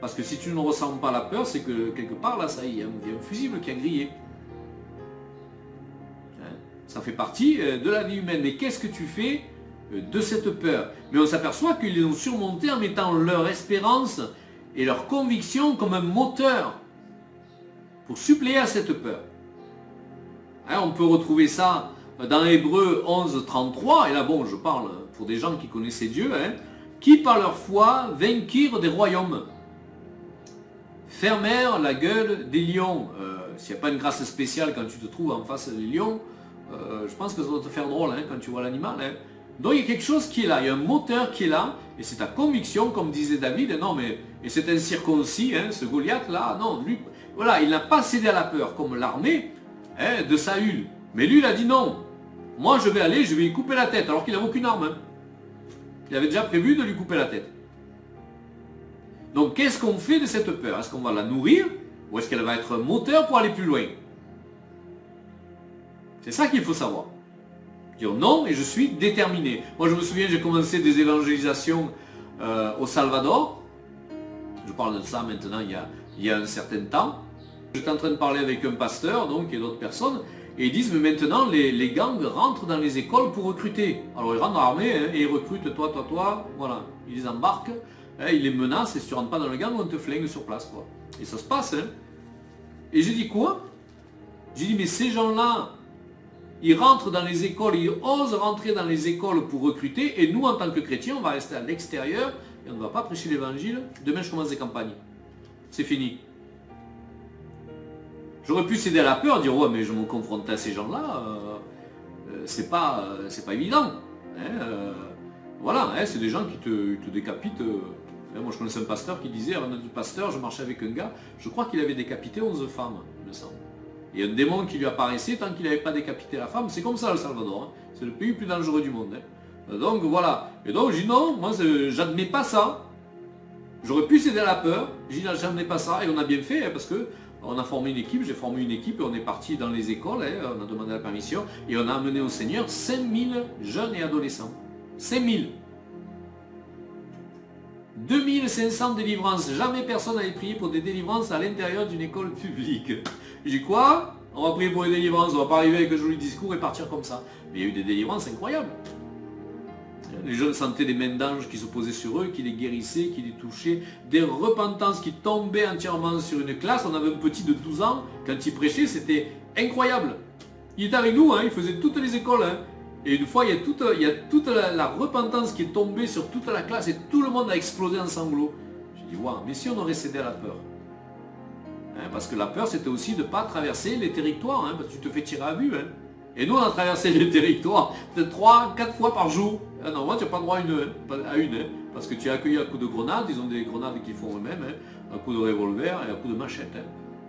Parce que si tu ne ressens pas la peur, c'est que quelque part, là, ça y est, il y a un fusible qui a grillé. Ça fait partie de la vie humaine. Mais qu'est-ce que tu fais de cette peur? Mais on s'aperçoit qu'ils les ont surmontés en mettant leur espérance et leur conviction comme un moteur pour suppléer à cette peur. On peut retrouver ça dans Hébreux 11, 33, et là bon, je parle pour des gens qui connaissaient Dieu, qui par leur foi vainquirent des royaumes, fermèrent la gueule des lions. S'il n'y a pas une grâce spéciale quand tu te trouves en face des lions, je pense que ça doit te faire drôle quand tu vois l'animal. Donc il y a quelque chose qui est là, il y a un moteur qui est là, et c'est ta conviction, comme disait David, non mais, et c'est un circoncis, ce Goliath là, non, lui, voilà, il n'a pas cédé à la peur, comme l'armée de Saül. Mais lui, il a dit non, moi je vais aller, je vais lui couper la tête, alors qu'il n'avait aucune arme. Il avait déjà prévu de lui couper la tête. Donc qu'est-ce qu'on fait de cette peur? Est-ce qu'on va la nourrir, ou est-ce qu'elle va être un moteur pour aller plus loin? C'est ça qu'il faut savoir. Dire non, et je suis déterminé. Moi je me souviens, j'ai commencé des évangélisations au Salvador. Je parle de ça maintenant il y a un certain temps. J'étais en train de parler avec un pasteur, donc, et d'autres personnes, et ils disent, mais maintenant les gangs rentrent dans les écoles pour recruter. Alors ils rentrent dans l'armée, et ils recrutent toi, voilà. Ils les embarquent, ils les menacent, et si tu ne rentres pas dans le gang, on te flingue sur place, quoi. Et ça se passe, Et j'ai dit quoi? J'ai dit, mais ces gens-là, ils rentrent dans les écoles, ils osent rentrer dans les écoles pour recruter, et nous, en tant que chrétiens, on va rester à l'extérieur, et on ne va pas prêcher l'évangile. Demain, je commence des campagnes. C'est fini. J'aurais pu céder à la peur, dire ouais mais je me confronte à ces gens-là, c'est pas évident. Voilà, c'est des gens qui te décapitent. Moi je connaissais un pasteur qui disait, avant d'être pasteur, je marchais avec un gars, je crois qu'il avait décapité 11 femmes, il me semble. Et un démon qui lui apparaissait tant qu'il n'avait pas décapité la femme, c'est comme ça le Salvador, c'est le pays le plus dangereux du monde. Donc voilà, et donc je dis non, moi j'admets pas ça. J'aurais pu céder à la peur, j'ai dit j'admets pas ça, et on a bien fait, parce que on a formé une équipe, j'ai formé une équipe et on est parti dans les écoles, on a demandé la permission et on a amené au Seigneur 5000 jeunes et adolescents. 5000. 2500 délivrances. Jamais personne n'avait prié pour des délivrances à l'intérieur d'une école publique. J'ai dit quoi? On va prier pour les délivrances, on va pas arriver avec un joli discours et partir comme ça. Mais il y a eu des délivrances incroyables. Les jeunes sentaient des mains d'anges qui se posaient sur eux, qui les guérissaient, qui les touchaient, des repentances qui tombaient entièrement sur une classe. On avait un petit de 12 ans, quand il prêchait, c'était incroyable. Il était avec nous, il faisait toutes les écoles. Et une fois, il y a toute la repentance qui est tombée sur toute la classe et tout le monde a explosé en sanglots. Je dis, waouh, mais si on aurait cédé à la peur. Parce que la peur, c'était aussi de ne pas traverser les territoires, parce que tu te fais tirer à vue. Et nous, on a traversé les territoires peut-être 3-4 fois par jour. Non, moi, tu n'as pas droit à une, parce que tu es accueilli à coups de grenades. Ils ont des grenades qu'ils font eux-mêmes, à coups de revolver et à coups de machette.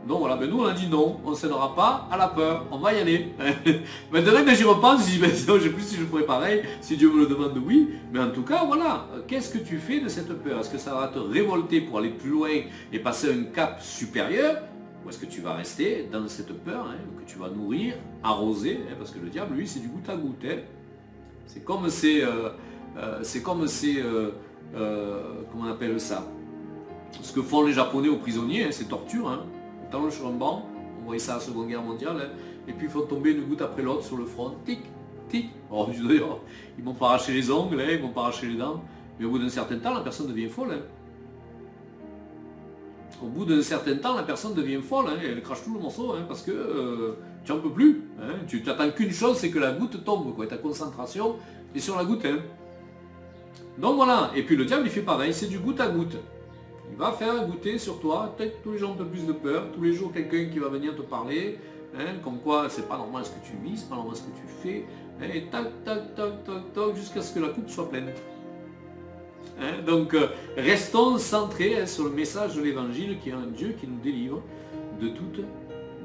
Donc voilà, ben nous on a dit non, on ne cédera pas à la peur, on va y aller. Maintenant que j'y repense, je dis, ben non, je sais plus si je ferais pareil, si Dieu me le demande, oui. Mais en tout cas, voilà, qu'est-ce que tu fais de cette peur? Est-ce que ça va te révolter pour aller plus loin et passer un cap supérieur? Ou est-ce que tu vas rester dans cette peur, que tu vas nourrir, arroser, parce que le diable, lui, c'est du goutte à goutte. C'est comme comment on appelle ça? Ce que font les Japonais aux prisonniers, c'est torture. Dans le sur un banc, on voyait ça à la Seconde Guerre mondiale, et puis ils font tomber une goutte après l'autre sur le front, tic, tic. Alors d'ailleurs, ils m'ont pas arraché les ongles, ils m'ont pas arraché les dents, mais au bout d'un certain temps, la personne devient folle. Au bout d'un certain temps, la personne devient folle, elle crache tout le morceau, parce que tu n'en peux plus. Tu n'attends qu'une chose, c'est que la goutte tombe, quoi, et ta concentration est sur la goutte. Donc voilà, et puis le diable il fait pareil, c'est du goutte à goutte. Il va faire goûter sur toi, peut-être tous les jours un peu plus de peur, tous les jours quelqu'un qui va venir te parler, comme quoi c'est pas normal ce que tu vis, c'est pas normal ce que tu fais, et tac, tac, tac, tac, tac, jusqu'à ce que la coupe soit pleine. Donc restons centrés sur le message de l'évangile qui est un Dieu qui nous délivre de toutes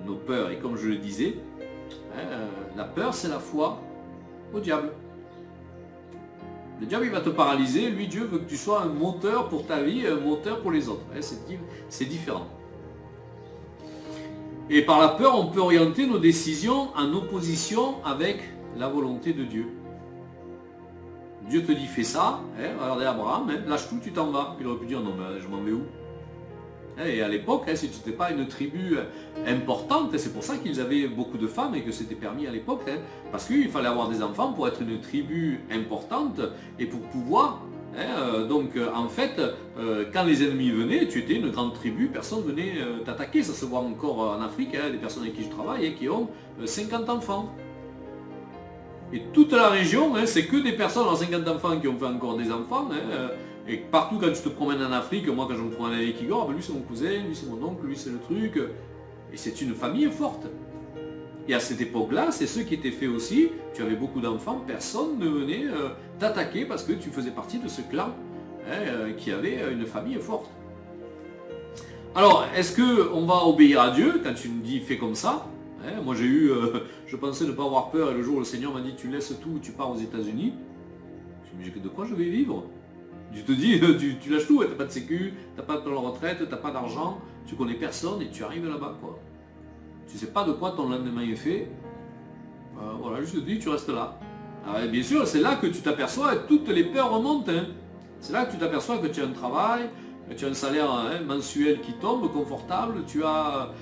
nos peurs. Et comme je le disais, la peur c'est la foi au diable. Le diable il va te paralyser, lui Dieu veut que tu sois un moteur pour ta vie, un moteur pour les autres. C'est différent. Et par la peur, on peut orienter nos décisions en opposition avec la volonté de Dieu. Dieu te dit fais ça, regardez Abraham, lâche tout, tu t'en vas. Il aurait pu dire non mais je m'en vais où? Et à l'époque, si tu n'étais pas une tribu importante, c'est pour ça qu'ils avaient beaucoup de femmes et que c'était permis à l'époque, parce qu'il fallait avoir des enfants pour être une tribu importante et pour pouvoir. Donc en fait, quand les ennemis venaient, tu étais une grande tribu, personne ne venait t'attaquer. Ça se voit encore en Afrique, des personnes avec qui je travaille qui ont 50 enfants. Et toute la région, c'est que des personnes en 50 enfants qui ont fait encore des enfants. Et partout quand tu te promènes en Afrique, moi quand je me promène avec Igor, lui c'est mon cousin, lui c'est mon oncle, lui c'est le truc. Et c'est une famille forte. Et à cette époque-là, c'est ce qui était fait aussi. Tu avais beaucoup d'enfants, personne ne venait t'attaquer parce que tu faisais partie de ce clan qui avait une famille forte. Alors, est-ce qu'on va obéir à Dieu quand tu me dis fais comme ça? Moi j'ai eu, je pensais ne pas avoir peur et le jour où le Seigneur m'a dit tu laisses tout, tu pars aux États-Unis. Je me dis de quoi je vais vivre? Tu te dis, tu lâches tout, t'as pas de sécu, t'as pas de plan de retraite, t'as pas d'argent, tu connais personne et tu arrives là-bas quoi. Tu sais pas de quoi ton lendemain est fait. Voilà, je te dis, tu restes là. Alors, bien sûr, c'est là que tu t'aperçois et toutes les peurs remontent. C'est là que tu t'aperçois que tu as un travail, que tu as un salaire mensuel qui tombe, confortable, tu as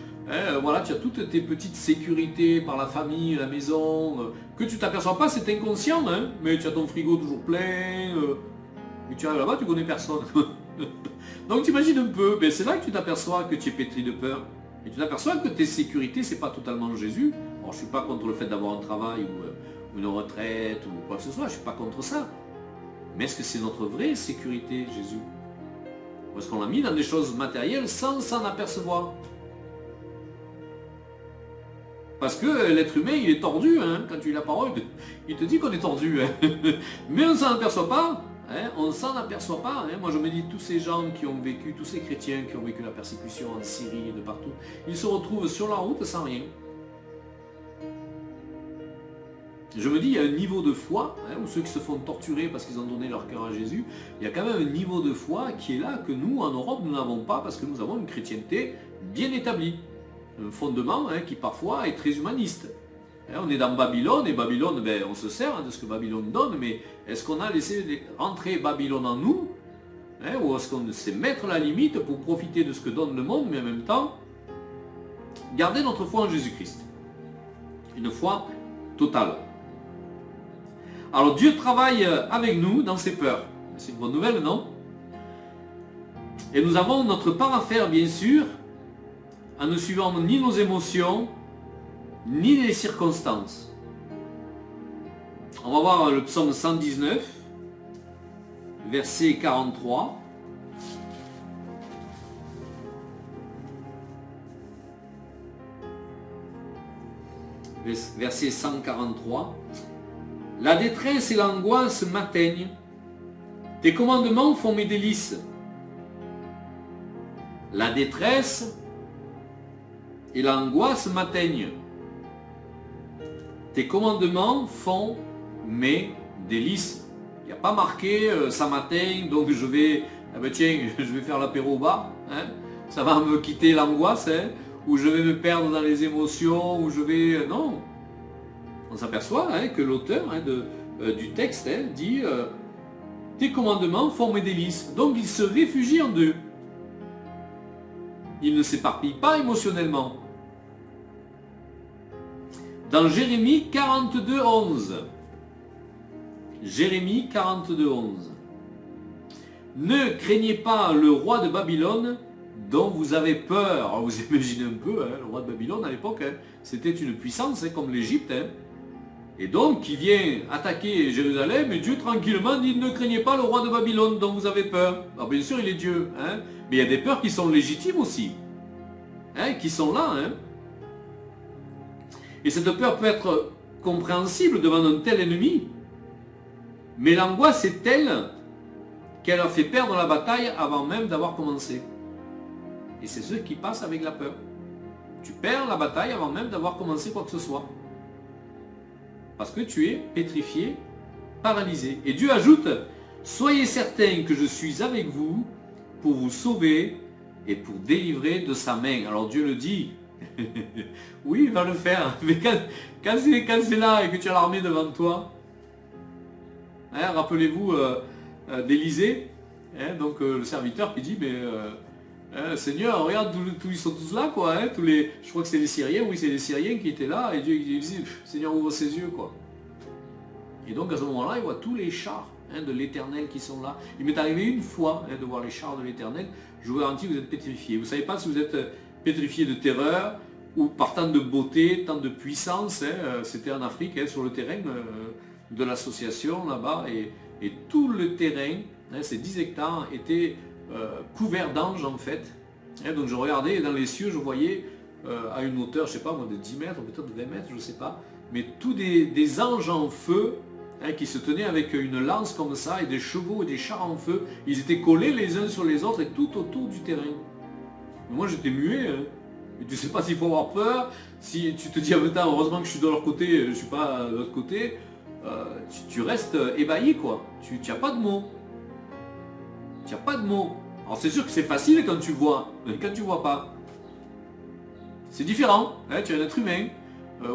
voilà, tu as toutes tes petites sécurités par la famille, la maison, que tu t'aperçois pas, c'est inconscient, mais tu as ton frigo toujours plein, et tu arrives là-bas, tu connais personne. Donc tu imagines un peu, c'est là que tu t'aperçois que tu es pétri de peur. Et tu t'aperçois que tes sécurités, c'est pas totalement Jésus. Alors je suis pas contre le fait d'avoir un travail ou une retraite ou quoi que ce soit, je suis pas contre ça. Mais est-ce que c'est notre vraie sécurité, Jésus? Ou est-ce qu'on l'a mis dans des choses matérielles sans s'en apercevoir? Parce que l'être humain, il est tordu, quand tu lis la parole, il te dit qu'on est tordu. Mais on ne s'en aperçoit pas. On ne s'en aperçoit pas. Moi je me dis, tous ces gens qui ont vécu, tous ces chrétiens qui ont vécu la persécution en Syrie et de partout, ils se retrouvent sur la route sans rien. Je me dis, il y a un niveau de foi, où ceux qui se font torturer parce qu'ils ont donné leur cœur à Jésus, il y a quand même un niveau de foi qui est là, que nous, en Europe, nous n'avons pas, parce que nous avons une chrétienté bien établie. Un fondement qui parfois est très humaniste. On est dans Babylone, et Babylone, on se sert de ce que Babylone donne, mais est-ce qu'on a laissé rentrer Babylone en nous, ou est-ce qu'on sait mettre la limite pour profiter de ce que donne le monde, mais en même temps, garder notre foi en Jésus-Christ. Une foi totale. Alors Dieu travaille avec nous dans ses peurs. C'est une bonne nouvelle, non? Et nous avons notre part à faire, bien sûr, en ne suivant ni nos émotions, ni les circonstances. On va voir le psaume 119, verset 43. Verset 143. La détresse et l'angoisse m'atteignent. Tes commandements font mes délices. La détresse et l'angoisse m'atteignent. Tes commandements font mes délices. Il n'y a pas marqué ça m'atteigne, donc je vais, tiens, je vais faire l'apéro au bar, hein, ça va me quitter l'angoisse, hein, ou je vais me perdre dans les émotions, ou je vais... non. On s'aperçoit hein, que l'auteur hein, du texte hein, dit tes commandements font mes délices. Donc il se réfugie en Dieu. Il ne s'éparpille pas émotionnellement. Dans Jérémie 42, 11. Jérémie 42, 11. Ne craignez pas le roi de Babylone dont vous avez peur. Alors vous imaginez un peu, hein, le roi de Babylone à l'époque, hein, c'était une puissance hein, comme l'Égypte. Hein. Et donc, qui vient attaquer Jérusalem, et Dieu tranquillement dit, ne craignez pas le roi de Babylone dont vous avez peur. Alors bien sûr, il est Dieu, hein, mais il y a des peurs qui sont légitimes aussi, hein, qui sont là. Hein. Et cette peur peut être compréhensible devant un tel ennemi, mais l'angoisse est telle qu'elle a fait perdre la bataille avant même d'avoir commencé. Et c'est ce qui passe avec la peur. Tu perds la bataille avant même d'avoir commencé quoi que ce soit. Parce que tu es pétrifié, paralysé. Et Dieu ajoute, soyez certains que je suis avec vous pour vous sauver et pour délivrer de sa main. Alors Dieu le dit, oui, il va le faire. Mais quand c'est là et que tu as l'armée devant toi, hein, rappelez-vous d'Élisée, hein, donc le serviteur qui dit, mais Seigneur, regarde, ils sont tous là, quoi. Hein, je crois que c'est les Syriens, oui, c'est les Syriens qui étaient là, et Dieu il dit, Seigneur, ouvre ses yeux, quoi. Et donc à ce moment-là, il voit tous les chars hein, de l'Éternel qui sont là. Il m'est arrivé une fois hein, de voir les chars de l'Éternel. Je vous garantis, vous êtes pétrifiés. Vous ne savez pas si vous êtes pétrifié de terreur ou par tant de beauté, tant de puissance. Hein, c'était en Afrique, hein, sur le terrain de l'association là-bas, et tout le terrain, hein, ces 10 hectares, était couvert d'anges en fait. Et donc je regardais et dans les cieux, je voyais à une hauteur, je sais pas moi, de 10 mètres, peut-être de 20 mètres, je sais pas, mais tous des anges en feu hein, qui se tenaient avec une lance comme ça et des chevaux et des chars en feu. Ils étaient collés les uns sur les autres et tout autour du terrain. Mais moi j'étais muet. Hein. Et tu sais pas s'il faut avoir peur, si tu te dis en même temps, heureusement que je suis de leur côté, je suis pas de l'autre côté, tu restes ébahi quoi. Tu n'as pas de mots. Tu n'as pas de mots. Alors c'est sûr que c'est facile quand tu vois, mais quand tu vois pas. C'est différent, hein, tu es un être humain.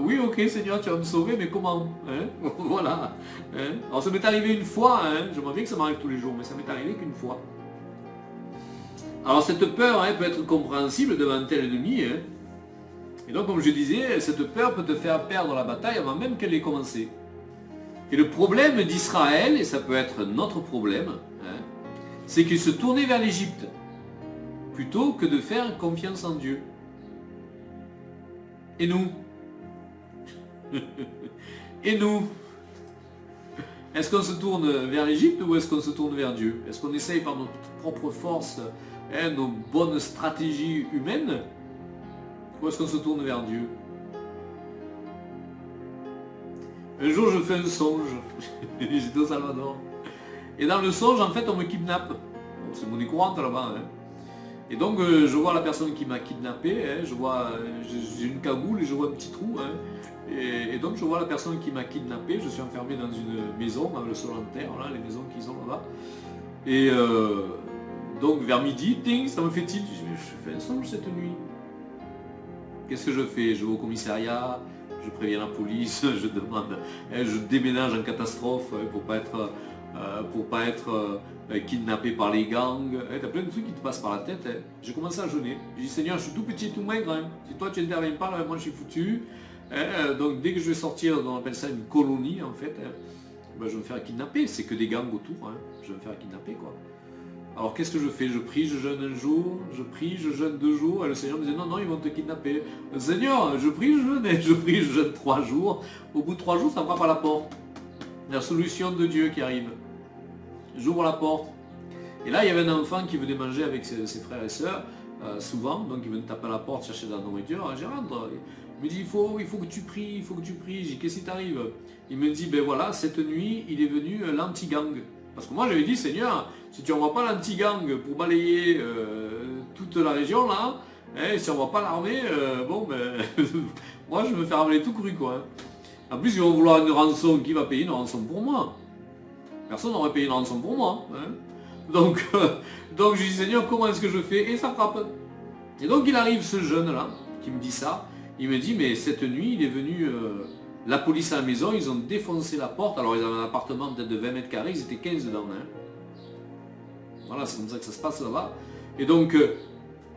Oui, ok Seigneur, tu vas me sauver, mais comment hein. Voilà. Hein. Alors ça m'est arrivé une fois, hein, je m'en viens que ça m'arrive tous les jours, mais ça m'est arrivé qu'une fois. Alors cette peur hein, peut être compréhensible devant un tel ennemi. Hein. Et donc comme je disais, cette peur peut te faire perdre la bataille avant même qu'elle ait commencé. Et le problème d'Israël, et ça peut être notre problème, hein, c'est qu'il se tournait vers l'Égypte, plutôt que de faire confiance en Dieu. Et nous Et nous est-ce qu'on se tourne vers l'Égypte ou est-ce qu'on se tourne vers Dieu? Est-ce qu'on essaye par notre propre force, hein, nos bonnes stratégies humaines, ou est-ce qu'on se tourne vers Dieu? Un jour je fais un songe, j'étais au Salvador, et dans le songe en fait on me kidnappe, c'est monnaie courante là-bas, hein. Et donc je vois la personne qui m'a kidnappé, hein, j'ai une cagoule et je vois un petit trou, hein, et donc je vois la personne qui m'a kidnappé, je suis enfermé dans une maison avec le sol en terre, là, les maisons qu'ils ont là-bas, et donc vers midi, ding, ça me fait tilt, je fais un songe cette nuit. Qu'est-ce que je fais? Je vais au commissariat, je préviens la police, je demande, je déménage en catastrophe pour pas être kidnappé par les gangs. T'as plein de trucs qui te passent par la tête. Hein. J'ai commencé à jeûner. J'ai dit Seigneur, je suis tout petit, tout maigre. Hein. Si toi tu n'interviens pas, là, moi je suis foutu. Donc dès que je vais sortir, on appelle ça une colonie en fait, hein, ben, je vais me faire kidnapper. C'est que des gangs autour. Hein. Je vais me faire kidnapper quoi. Alors qu'est-ce que je fais? Je prie, je jeûne un jour, je prie, je jeûne 2 jours, et le Seigneur me disait non, ils vont te kidnapper. Seigneur, je prie, je jeûne, et je prie, je jeûne 3 jours. Au bout de 3 jours, ça frappe à la porte. La solution de Dieu qui arrive. J'ouvre la porte. Et là, il y avait un enfant qui venait manger avec ses frères et sœurs, souvent, donc il venait taper à la porte, chercher de la nourriture. Je rentre. Il me dit, il faut que tu pries, il faut que tu pries. J'ai dit, qu'est-ce qui t'arrive? Il me dit, ben voilà, cette nuit, il est venu l'anti-gang. Parce que moi, j'avais dit, Seigneur, si tu n'envoies pas l'anti-gang pour balayer toute la région, là, Si on voit pas l'armée, bon ben, moi je me fais ramener tout cru quoi. En plus ils vont vouloir une rançon, qui va payer une rançon pour moi? Personne n'aurait payé une rançon pour moi. Donc, donc je dis Seigneur, comment est-ce que je fais? Et ça frappe. Et donc il arrive ce jeune là, qui me dit ça, il me dit mais cette nuit il est venu, la police à la maison, ils ont défoncé la porte, alors ils avaient un appartement peut-être de 20 mètres carrés, ils étaient 15 dedans. Voilà, c'est comme ça que ça se passe là-bas. Et donc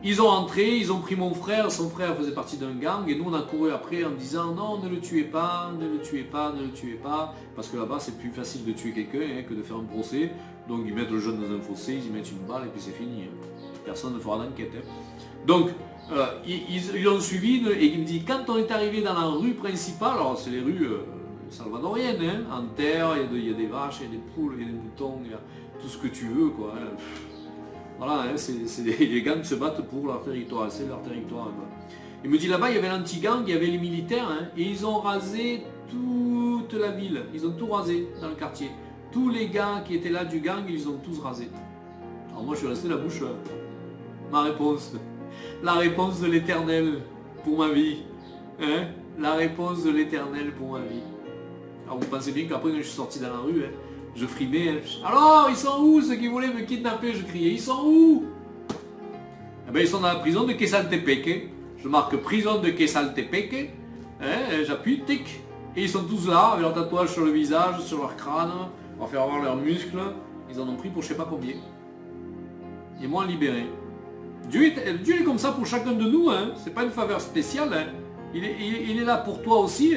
ils ont entré, ils ont pris mon frère, son frère faisait partie d'un gang, et nous on a couru après en disant non, ne le tuez pas, ne le tuez pas, ne le tuez pas, parce que là-bas c'est plus facile de tuer quelqu'un que de faire un procès. Donc ils mettent le jeune dans un fossé, ils y mettent une balle et puis c'est fini. Personne ne fera d'enquête. Donc ils l'ont suivi et il me dit quand on est arrivé dans la rue principale, alors c'est les rues salvadoriennes, en terre, il y a des vaches, il y a des poules, il y a des moutons, il y a tout ce que tu veux quoi. Voilà, c'est les gangs se battent pour leur territoire, c'est leur territoire. Il me dit là-bas il y avait l'anti-gang, il y avait les militaires, et ils ont rasé toute la ville, ils ont tout rasé dans le quartier. Tous les gars qui étaient là du gang, ils ont tous rasé. Alors moi je suis resté la bouche, ma réponse. La réponse de l'Éternel pour ma vie. La réponse de l'Éternel pour ma vie. Alors vous pensez bien qu'après quand je suis sorti dans la rue, je frimais. Alors ils sont où ceux qui voulaient me kidnapper? Je criais, ils sont où? Eh bien ils sont dans la prison de Quesaltepeque. Je marque prison de Quesaltepeque. J'appuie, tic. Et ils sont tous là, avec leurs tatouages sur le visage, sur leur crâne, pour faire voir leurs muscles. Ils en ont pris pour je sais pas combien. Et moi libéré. Dieu est comme ça pour chacun de nous, c'est pas une faveur spéciale. Il est là pour toi aussi,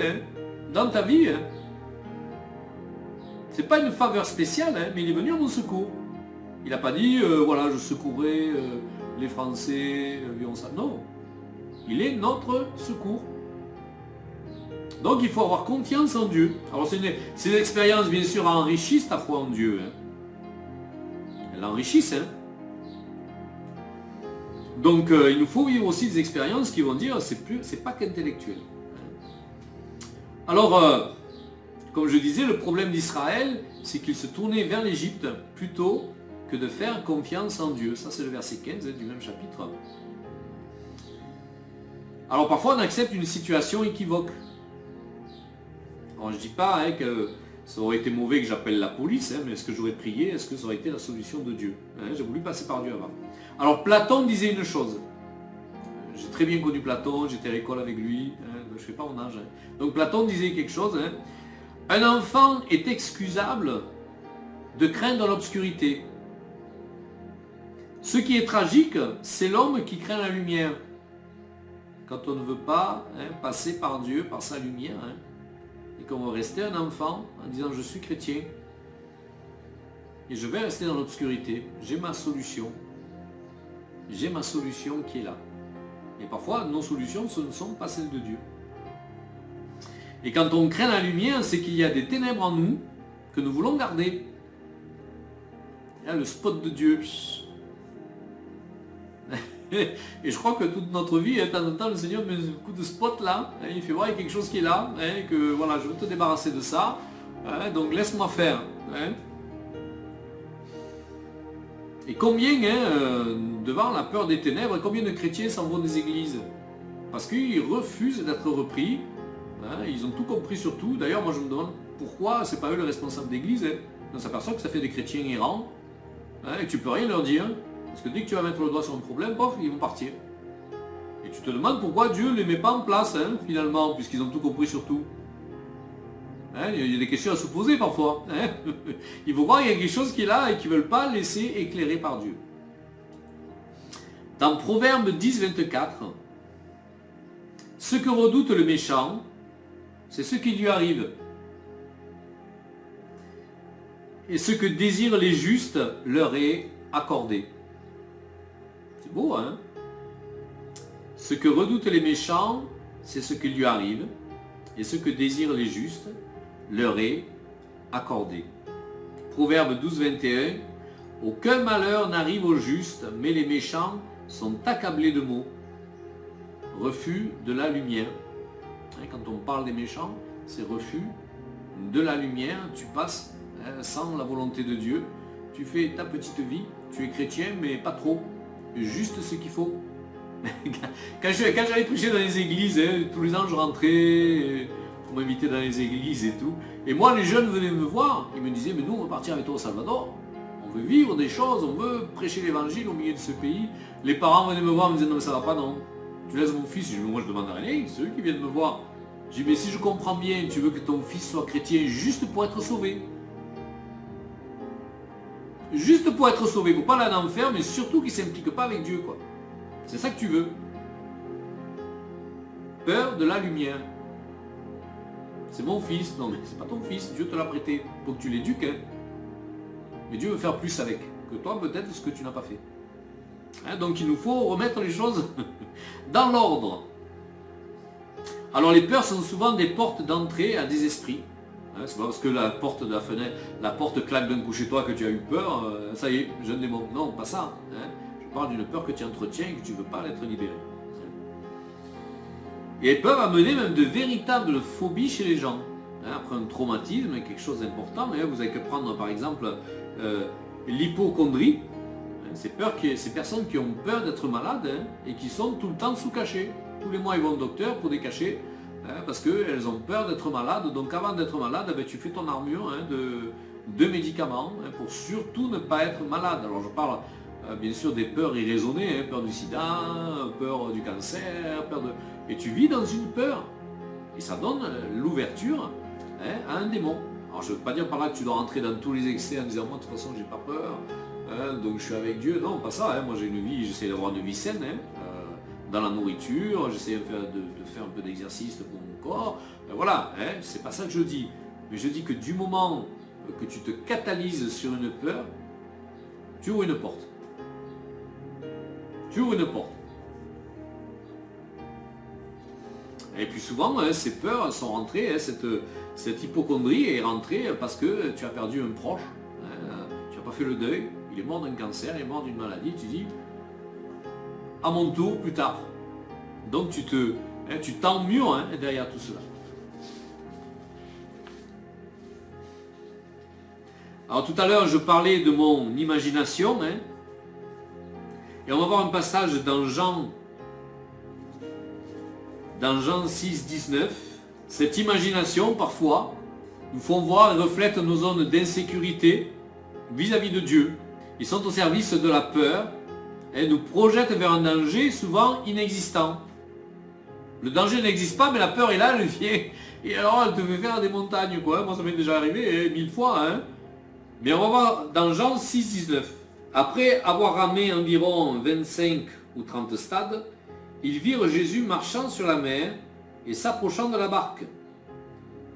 dans ta vie. C'est pas une faveur spéciale, mais il est venu à mon secours. Il n'a pas dit, voilà, je secourais les Français, ça. Non. Il est notre secours. Donc il faut avoir confiance en Dieu. Alors ces expériences, bien sûr, enrichissent ta foi en Dieu. Elles enrichissent. Donc il nous faut vivre aussi des expériences qui vont dire, c'est pas qu'intellectuel. Alors, comme je disais, le problème d'Israël, c'est qu'il se tournait vers l'Égypte plutôt que de faire confiance en Dieu. Ça c'est le verset 15 du même chapitre. Alors parfois on accepte une situation équivoque. Alors je ne dis pas que ça aurait été mauvais que j'appelle la police, mais est-ce que j'aurais prié? Est-ce que ça aurait été la solution de Dieu? J'ai voulu passer par Dieu avant. Alors Platon disait une chose. J'ai très bien connu Platon, j'étais à l'école avec lui, je ne fais pas mon âge. Donc Platon disait quelque chose. Un enfant est excusable de craindre l'obscurité. Ce qui est tragique, c'est l'homme qui craint la lumière. Quand on ne veut pas passer par Dieu, par sa lumière, et qu'on va rester un enfant en disant je suis chrétien et je vais rester dans l'obscurité, j'ai ma solution qui est là. Et parfois nos solutions ce ne sont pas celles de Dieu. Et quand on craint la lumière, c'est qu'il y a des ténèbres en nous que nous voulons garder. Il y a le spot de Dieu. Et je crois que toute notre vie, de temps en temps, le Seigneur met un coup de spot là, il fait voir il y a quelque chose qui est là, que voilà, je veux te débarrasser de ça, donc laisse-moi faire. Et combien, devant la peur des ténèbres, combien de chrétiens s'en vont des églises? Parce qu'ils refusent d'être repris, ils ont tout compris sur tout. D'ailleurs, moi je me demande pourquoi c'est pas eux le responsable d'église. On s'aperçoit que ça fait des chrétiens errants, et tu peux rien leur dire. Parce que dès que tu vas mettre le doigt sur un problème, ils vont partir. Et tu te demandes pourquoi Dieu ne les met pas en place, finalement, puisqu'ils ont tout compris sur tout. Il y a des questions à se poser parfois. Il faut voir qu'il y a quelque chose qui est là et qu'ils ne veulent pas laisser éclairer par Dieu. Dans Proverbe 10, 24, ce que redoute le méchant, c'est ce qui lui arrive. Et ce que désirent les justes leur est accordé. C'est beau, Ce que redoutent les méchants, c'est ce qui lui arrive, et ce que désirent les justes leur est accordé. Proverbe 12, 21, aucun malheur n'arrive aux justes, mais les méchants sont accablés de maux. Refus de la lumière. Quand on parle des méchants, c'est refus de la lumière. Tu passes sans la volonté de Dieu. Tu fais ta petite vie. Tu es chrétien, mais pas trop. Juste ce qu'il faut. Quand j'allais prêcher dans les églises, tous les ans je rentrais, on m'invitait dans les églises et tout. Et moi, les jeunes venaient me voir, ils me disaient, mais nous, on va partir avec toi au Salvador. On veut vivre des choses, on veut prêcher l'évangile au milieu de ce pays. Les parents venaient me voir, me disaient, non, mais ça va pas, non. Tu laisses mon fils. Je dis, moi, je demande rien, c'est eux qui viennent me voir. Je dis, mais si je comprends bien, tu veux que ton fils soit chrétien juste pour être sauvé. Juste pour être sauvé, pour pas aller en enfer, mais surtout qu'il ne s'implique pas avec Dieu, quoi. C'est ça que tu veux. Peur de la lumière. C'est mon fils. Non, mais c'est pas ton fils. Dieu te l'a prêté pour que tu l'éduques. Hein. Mais Dieu veut faire plus avec que toi, peut-être, ce que tu n'as pas fait. Hein, donc il nous faut remettre les choses dans l'ordre. Alors les peurs sont souvent des portes d'entrée à des esprits. Hein, c'est pas parce que la porte de la fenêtre, la porte claque d'un coup chez toi que tu as eu peur, ça y est, jeune démon. Non, pas ça. Hein. Je parle d'une peur que tu entretiens et que tu ne veux pas l'être libéré. Et elles peuvent amener même de véritables phobies chez les gens. Hein, après un traumatisme, quelque chose d'important, vous avez que prendre par exemple l'hypocondrie. Ces personnes qui ont peur d'être malades et qui sont tout le temps sous cachet. Tous les mois ils vont au docteur pour des cachets parce qu'elles ont peur d'être malades. Donc avant d'être malade, tu fais ton armure de médicaments pour surtout ne pas être malade. Alors je parle bien sûr des peurs irraisonnées, peur du sida, peur du cancer, et tu vis dans une peur. Et ça donne l'ouverture à un démon. Alors je ne veux pas dire par là que tu dois rentrer dans tous les excès en disant moi de toute façon j'ai pas peur. Donc je suis avec Dieu, non pas ça, moi j'ai une vie, j'essaie d'avoir une vie saine, dans la nourriture, j'essaie de faire un peu d'exercice pour mon corps, voilà, c'est pas ça que je dis, mais je dis que du moment que tu te catalyses sur une peur, tu ouvres une porte. Tu ouvres une porte. Et puis souvent, ces peurs sont rentrées, cette hypocondrie est rentrée parce que tu as perdu un proche, tu n'as pas fait le deuil, il est mort d'un cancer, il est mort d'une maladie, tu dis, à mon tour, plus tard. Donc tu t'emmures derrière tout cela. Alors tout à l'heure, je parlais de mon imagination, et on va voir un passage dans Jean 6, 19. Cette imagination, parfois, nous font voir et reflète nos zones d'insécurité vis-à-vis de Dieu. Ils sont au service de la peur et nous projettent vers un danger souvent inexistant. Le danger n'existe pas, mais la peur est là, elle vient. Et alors elle te fait faire des montagnes, quoi. Moi ça m'est déjà arrivé 1000 fois. Mais on va voir dans Jean 6, 19. Après avoir ramé environ 25 ou 30 stades, ils virent Jésus marchant sur la mer et s'approchant de la barque.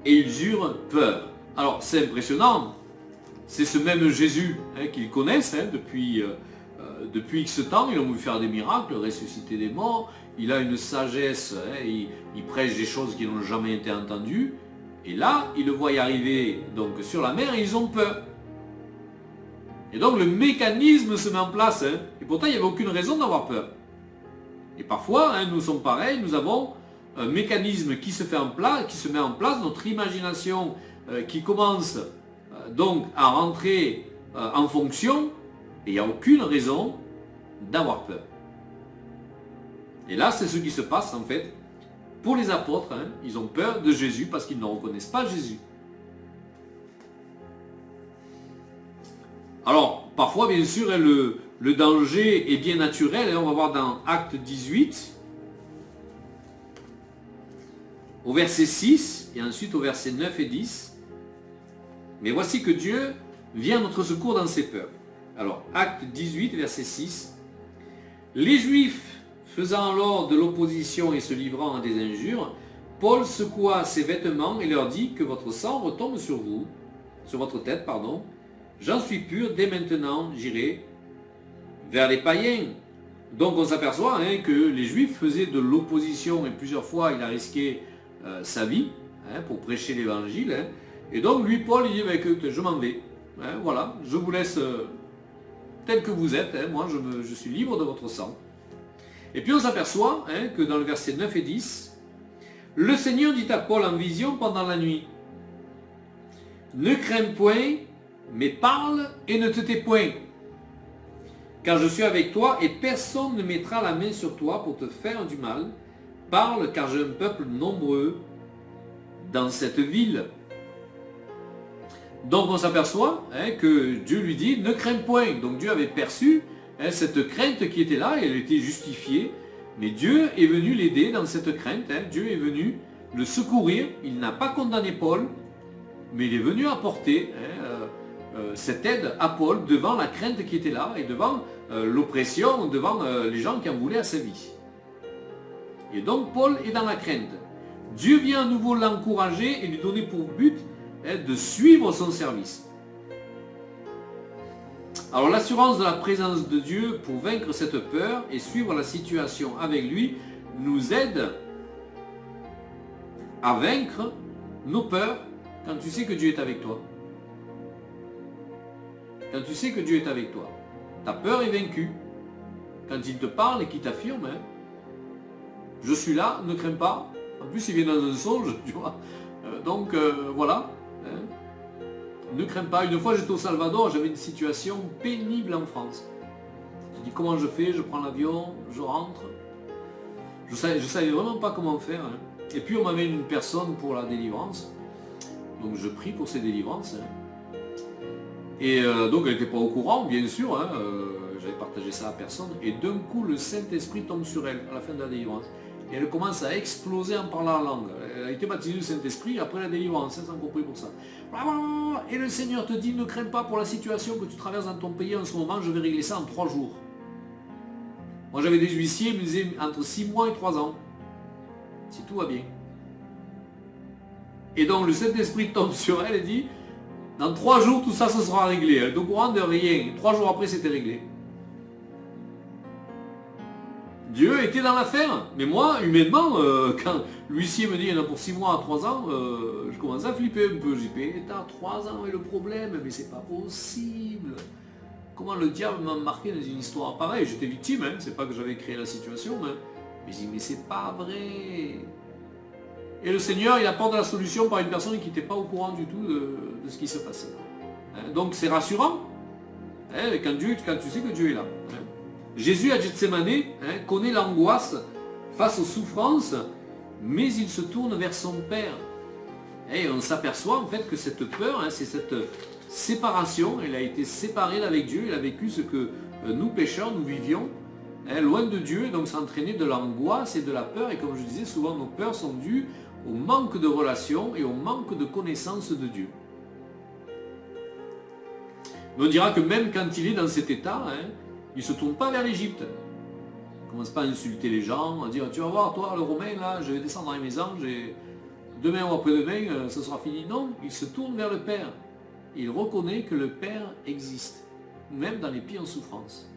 Et ils eurent peur. Alors c'est impressionnant. C'est ce même Jésus qu'ils connaissent depuis X temps. Ils ont vu faire des miracles, ressusciter des morts. Il a une sagesse, il prêche des choses qui n'ont jamais été entendues. Et là, ils le voient y arriver donc, sur la mer et ils ont peur. Et donc le mécanisme se met en place. Et pourtant, il n'y avait aucune raison d'avoir peur. Et parfois, nous sommes pareils, nous avons un mécanisme qui se met en place, notre imagination qui commence donc à rentrer en fonction, et il n'y a aucune raison d'avoir peur. Et là, c'est ce qui se passe en fait pour les apôtres. Ils ont peur de Jésus parce qu'ils ne reconnaissent pas Jésus. Alors, parfois, bien sûr, le danger est bien naturel. On va voir dans Acte 18, au verset 6, et ensuite au verset 9 et 10. Mais voici que Dieu vient à notre secours dans ses peurs. Alors, Acte 18, verset 6. Les Juifs faisant alors de l'opposition et se livrant à des injures, Paul secoua ses vêtements et leur dit que votre sang retombe sur vous, sur votre tête, pardon. J'en suis pur, dès maintenant j'irai vers les païens. Donc on s'aperçoit que les Juifs faisaient de l'opposition et plusieurs fois il a risqué sa vie pour prêcher l'évangile. Et donc lui, Paul, il dit écoute, je m'en vais. Voilà, je vous laisse tel que vous êtes. Moi, je suis libre de votre sang. Et puis on s'aperçoit que dans le verset 9 et 10, le Seigneur dit à Paul en vision pendant la nuit, ne crains point, mais parle et ne te tais point. car je suis avec toi et personne ne mettra la main sur toi pour te faire du mal. Parle, car j'ai un peuple nombreux dans cette ville. Donc on s'aperçoit que Dieu lui dit, ne crains point. Donc Dieu avait perçu cette crainte qui était là, et elle était justifiée. Mais Dieu est venu l'aider dans cette crainte. Dieu est venu le secourir. Il n'a pas condamné Paul, mais il est venu apporter cette aide à Paul devant la crainte qui était là et devant l'oppression, devant les gens qui en voulaient à sa vie. Et donc Paul est dans la crainte. Dieu vient à nouveau l'encourager et lui donner pour but de suivre son service. Alors l'assurance de la présence de Dieu pour vaincre cette peur et suivre la situation avec lui nous aide à vaincre nos peurs quand tu sais que Dieu est avec toi. Quand tu sais que Dieu est avec toi, ta peur est vaincue. Quand il te parle et qu'il t'affirme, je suis là, ne crains pas. En plus, il vient dans un songe, tu vois. Donc, voilà. Ne crains pas. Une fois, j'étais au Salvador, j'avais une situation pénible en France. Je dis, comment je fais? Je prends l'avion, je rentre. Je savais vraiment pas comment faire. Et puis, on m'avait une personne pour la délivrance. Donc, je prie pour ces délivrances. Et donc, elle n'était pas au courant, bien sûr. J'avais partagé ça à personne. Et d'un coup, le Saint-Esprit tombe sur elle à la fin de la délivrance. Et elle commence à exploser en parlant la langue. Elle a été baptisée du Saint-Esprit après la délivrance, sans compris pour ça. Et le Seigneur te dit, ne crains pas pour la situation que tu traverses dans ton pays en ce moment, je vais régler ça en 3 jours. Moi j'avais des huissiers, ils me disaient entre 6 mois et 3 ans. Si tout va bien. Et donc le Saint-Esprit tombe sur elle et dit, dans 3 jours tout ça se sera réglé. Elle est au courant de rien. 3 jours après c'était réglé. Dieu était dans l'affaire. Mais moi, humainement, quand l'huissier me dit il y en a pour 6 mois à 3 ans, je commence à flipper un peu. J'y paye, t'as 3 ans et le problème, mais c'est pas possible. Comment le diable m'a marqué dans une histoire pareille? J'étais victime, c'est pas que j'avais créé la situation, mais je dis mais c'est pas vrai. Et le Seigneur, il apporte la solution par une personne qui n'était pas au courant du tout de ce qui se passait. Donc c'est rassurant quand tu sais que Dieu est là. Jésus à Gethsémané connaît l'angoisse face aux souffrances, mais il se tourne vers son Père. Et on s'aperçoit en fait que cette peur, c'est cette séparation, elle a été séparée d'avec Dieu, il a vécu ce que nous pécheurs, nous vivions, loin de Dieu, et donc ça entraînait de l'angoisse et de la peur, et comme je disais, souvent nos peurs sont dues au manque de relation et au manque de connaissance de Dieu. Mais on dira que même quand il est dans cet état, il ne se tourne pas vers l'Égypte. Il ne commence pas à insulter les gens, à dire tu vas voir toi le Romain là, je vais descendre dans les maisons, demain ou après-demain, ça sera fini. Non, il se tourne vers le Père. Il reconnaît que le Père existe, même dans les pires souffrances.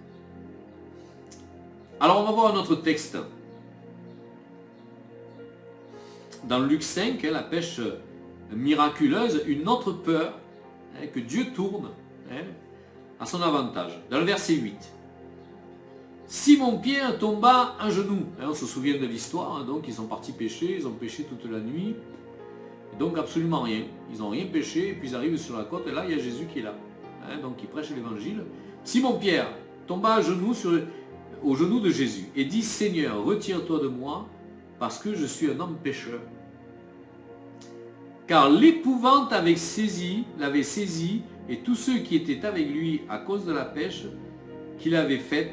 Alors on va voir un autre texte. Dans Luc 5, la pêche miraculeuse, une autre peur que Dieu tourne à son avantage. Dans le verset 8. Simon-Pierre tomba à genoux. On se souvient de l'histoire, donc ils sont partis pêcher, ils ont pêché toute la nuit. Et donc absolument rien. Ils n'ont rien pêché, et puis ils arrivent sur la côte, et là il y a Jésus qui est là. Donc il prêche l'évangile. Simon-Pierre tomba à genoux au genou de Jésus et dit, Seigneur, retire-toi de moi, parce que je suis un homme pécheur. Car l'épouvante l'avait saisi, et tous ceux qui étaient avec lui à cause de la pêche qu'il avait faite.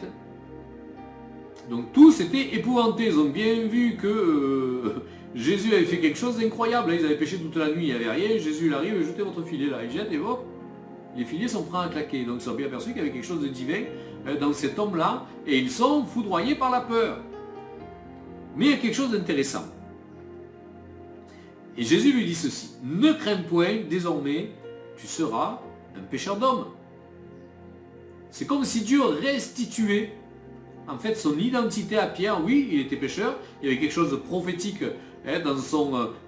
Donc tous étaient épouvantés, ils ont bien vu que Jésus avait fait quelque chose d'incroyable. Ils avaient pêché toute la nuit, il n'y avait rien, Jésus il arrive, jetez votre filet là, il jette et hop, les filets sont prêts à claquer. Donc ils sont bien aperçus qu'il y avait quelque chose de divin dans cet homme-là, et ils sont foudroyés par la peur. Mais il y a quelque chose d'intéressant. Et Jésus lui dit ceci, ne crains point, désormais, tu seras un pécheur d'hommes. C'est comme si Dieu restituait en fait son identité à Pierre. Oui, il était pécheur, il y avait quelque chose de prophétique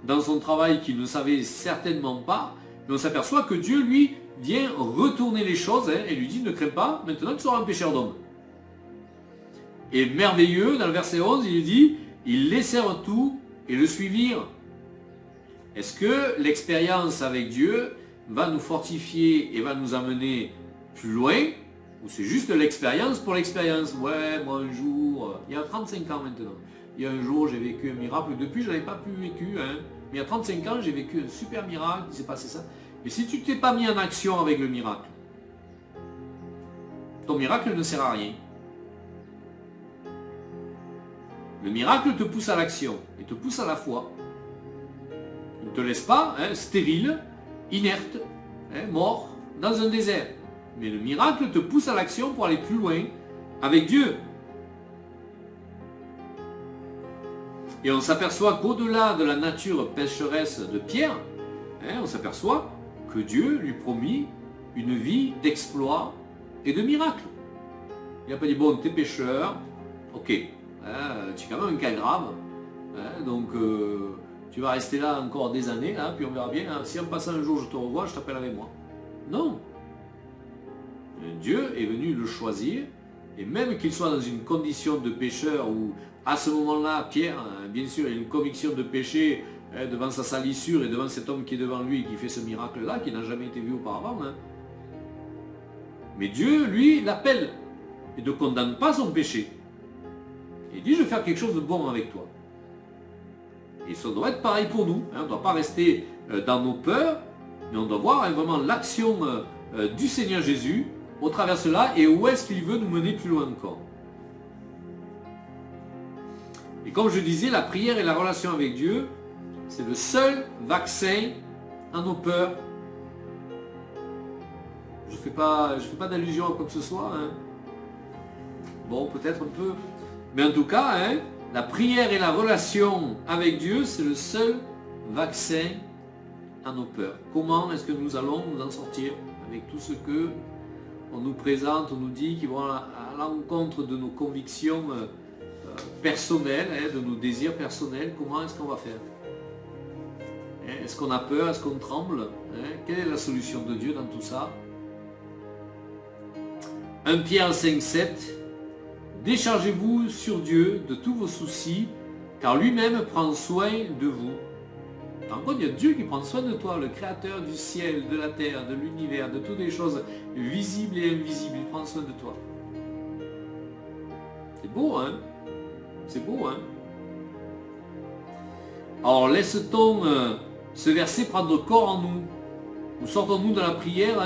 dans son travail qu'il ne savait certainement pas, mais on s'aperçoit que Dieu, lui, vient retourner les choses et lui dit, ne crains pas, maintenant tu seras un pécheur d'hommes. Et merveilleux, dans le verset 11, il dit, ils laissèrent tout et le suivirent. Est-ce que l'expérience avec Dieu va nous fortifier et va nous amener plus loin, Ou c'est juste l'expérience pour l'expérience. Ouais, moi un jour, il y a 35 ans maintenant, il y a un jour j'ai vécu un miracle. Depuis je n'avais pas pu vécu, hein. Mais il y a 35 ans j'ai vécu un super miracle, il s'est passé ça. Et si tu ne t'es pas mis en action avec le miracle, ton miracle ne sert à rien. Le miracle te pousse à l'action et te pousse à la foi. Il ne te laisse pas stérile, inerte, mort, dans un désert. Mais le miracle te pousse à l'action pour aller plus loin avec Dieu. Et on s'aperçoit qu'au-delà de la nature pécheresse de Pierre, on s'aperçoit que Dieu lui promit une vie d'exploit et de miracles. Il n'a pas dit, bon, t'es pécheur, ok, tu es quand même un cas grave, donc tu vas rester là encore des années, puis on verra bien, si en passant un jour je te revois, je t'appelle avec moi. Non. Dieu est venu le choisir, et même qu'il soit dans une condition de pécheur où à ce moment-là, Pierre, bien sûr, il a une conviction de péché devant sa salissure et devant cet homme qui est devant lui et qui fait ce miracle-là, qui n'a jamais été vu auparavant. Mais Dieu, lui, l'appelle et ne condamne pas son péché. Il dit, je vais faire quelque chose de bon avec toi. Et ça doit être pareil pour nous. On ne doit pas rester dans nos peurs, mais on doit voir vraiment l'action du Seigneur Jésus au travers de cela et où est-ce qu'il veut nous mener plus loin encore. Et comme je disais, la prière et la relation avec Dieu, c'est le seul vaccin à nos peurs. Je ne fais pas d'allusion à quoi que ce soit. Bon, peut-être un peu. Mais en tout cas, la prière et la relation avec Dieu, c'est le seul vaccin à nos peurs. Comment est-ce que nous allons nous en sortir avec tout ce que on nous présente, on nous dit, qui vont à l'encontre de nos convictions personnelles, de nos désirs personnels? Comment est-ce qu'on va faire? Est-ce qu'on a peur? Est-ce qu'on tremble? Quelle est la solution de Dieu dans tout ça? 1 Pierre 5, 7. Déchargez-vous sur Dieu de tous vos soucis, car lui-même prend soin de vous. En gros, il y a Dieu qui prend soin de toi, le créateur du ciel, de la terre, de l'univers, de toutes les choses visibles et invisibles. Il prend soin de toi. C'est beau, hein? C'est beau, hein? Alors, laisse-t-on ce verset prendre corps en nous? Nous sortons-nous de la prière,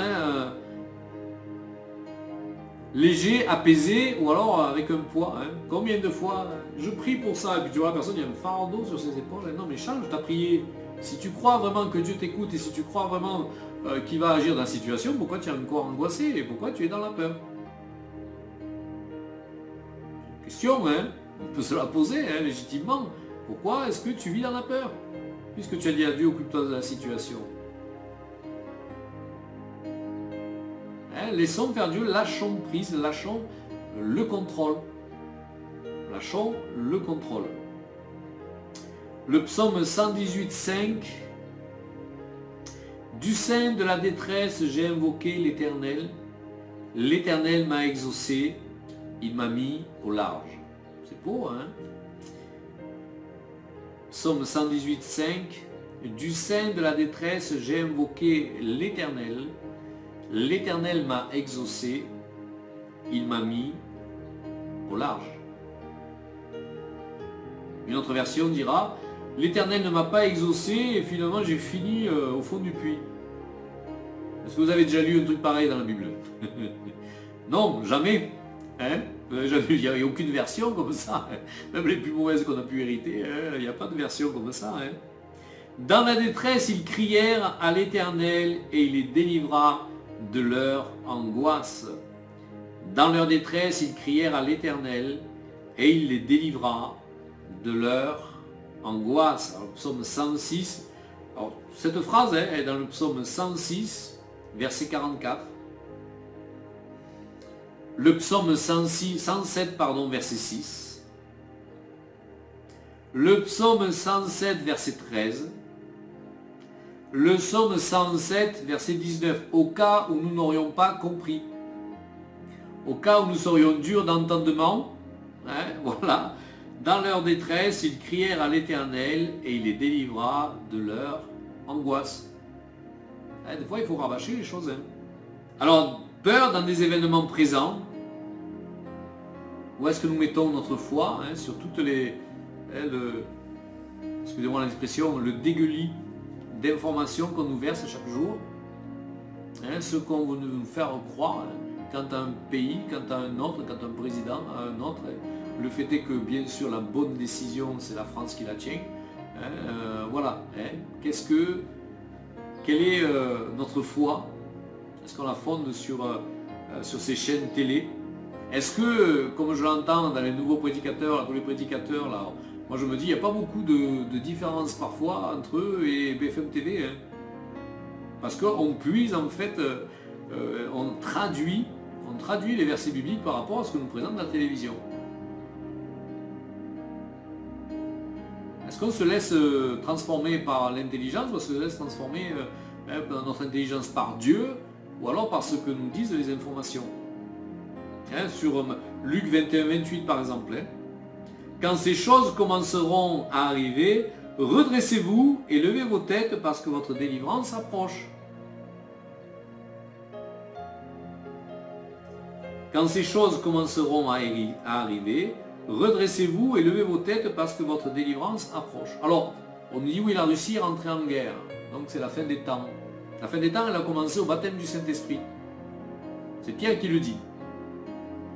léger, apaisé, ou alors avec un poids. Combien de fois je prie pour ça, et puis tu vois la personne, il y a un fardeau sur ses épaules. Non mais change ta prière. Si tu crois vraiment que Dieu t'écoute, et si tu crois vraiment qu'il va agir dans la situation, pourquoi tu es encore angoissé, et pourquoi tu es dans la peur? Question, on peut se la poser, légitimement. Pourquoi est-ce que tu vis dans la peur? Puisque tu as dit à Dieu, occupe-toi de la situation. Laissons faire Dieu, lâchons prise, lâchons le contrôle. Lâchons le contrôle. Le psaume 118, 5. Du sein de la détresse, j'ai invoqué l'Éternel. L'Éternel m'a exaucé, il m'a mis au large. C'est beau, hein? Psaume 118, 5. Du sein de la détresse, j'ai invoqué l'Éternel. L'Éternel m'a exaucé, il m'a mis au large. Une autre version dira, l'Éternel ne m'a pas exaucé et finalement j'ai fini au fond du puits. Est-ce que vous avez déjà lu un truc pareil dans la Bible? Non, jamais. Il n'y a aucune version comme ça. Même les plus mauvaises qu'on a pu hériter, il n'y a pas de version comme ça. Dans la détresse, ils crièrent à l'Éternel et il les délivra de leur angoisse. Dans leur détresse, ils crièrent à l'Éternel et il les délivra de leur angoisse. Alors, psaume 106, alors, cette phrase est dans le psaume 106, verset 44. Le psaume 107, verset 6. Le psaume 107, verset 13. Le psaume 107, verset 19. Au cas où nous n'aurions pas compris. Au cas où nous serions durs d'entendement. Voilà. Dans leur détresse, ils crièrent à l'Éternel et il les délivra de leur angoisse. Des fois, il faut rabâcher les choses. Alors, Peur dans des événements présents. Où est-ce que nous mettons notre foi sur toutes les... excusez-moi l'expression, le dégueulis d'informations qu'on nous verse chaque jour. Ce qu'on veut nous faire croire quant à un pays, quant à un autre, quant à un président, à un autre. Le fait est que bien sûr la bonne décision c'est la France qui la tient. Voilà. Quelle est notre foi? Est-ce qu'on la fonde sur ces chaînes télé? Est-ce que, comme je l'entends dans les nouveaux prédicateurs, tous les prédicateurs, là, moi je me dis, il n'y a pas beaucoup de différence parfois entre eux et BFM TV. Parce qu'on puise en fait, on traduit les versets bibliques par rapport à ce que nous présente la télévision. Est-ce qu'on se laisse transformer par l'intelligence ou est-ce qu'on se laisse transformer notre intelligence par Dieu ou alors par ce que nous disent les informations? Sur Luc 21-28 par exemple. Quand ces choses commenceront à arriver, redressez-vous et levez vos têtes parce que votre délivrance approche. Quand ces choses commenceront à arriver, redressez-vous et levez vos têtes parce que votre délivrance approche. Alors, on nous dit oui, la Russie est rentrée en guerre. Donc c'est la fin des temps. La fin des temps, elle a commencé au baptême du Saint-Esprit. C'est Pierre qui le dit.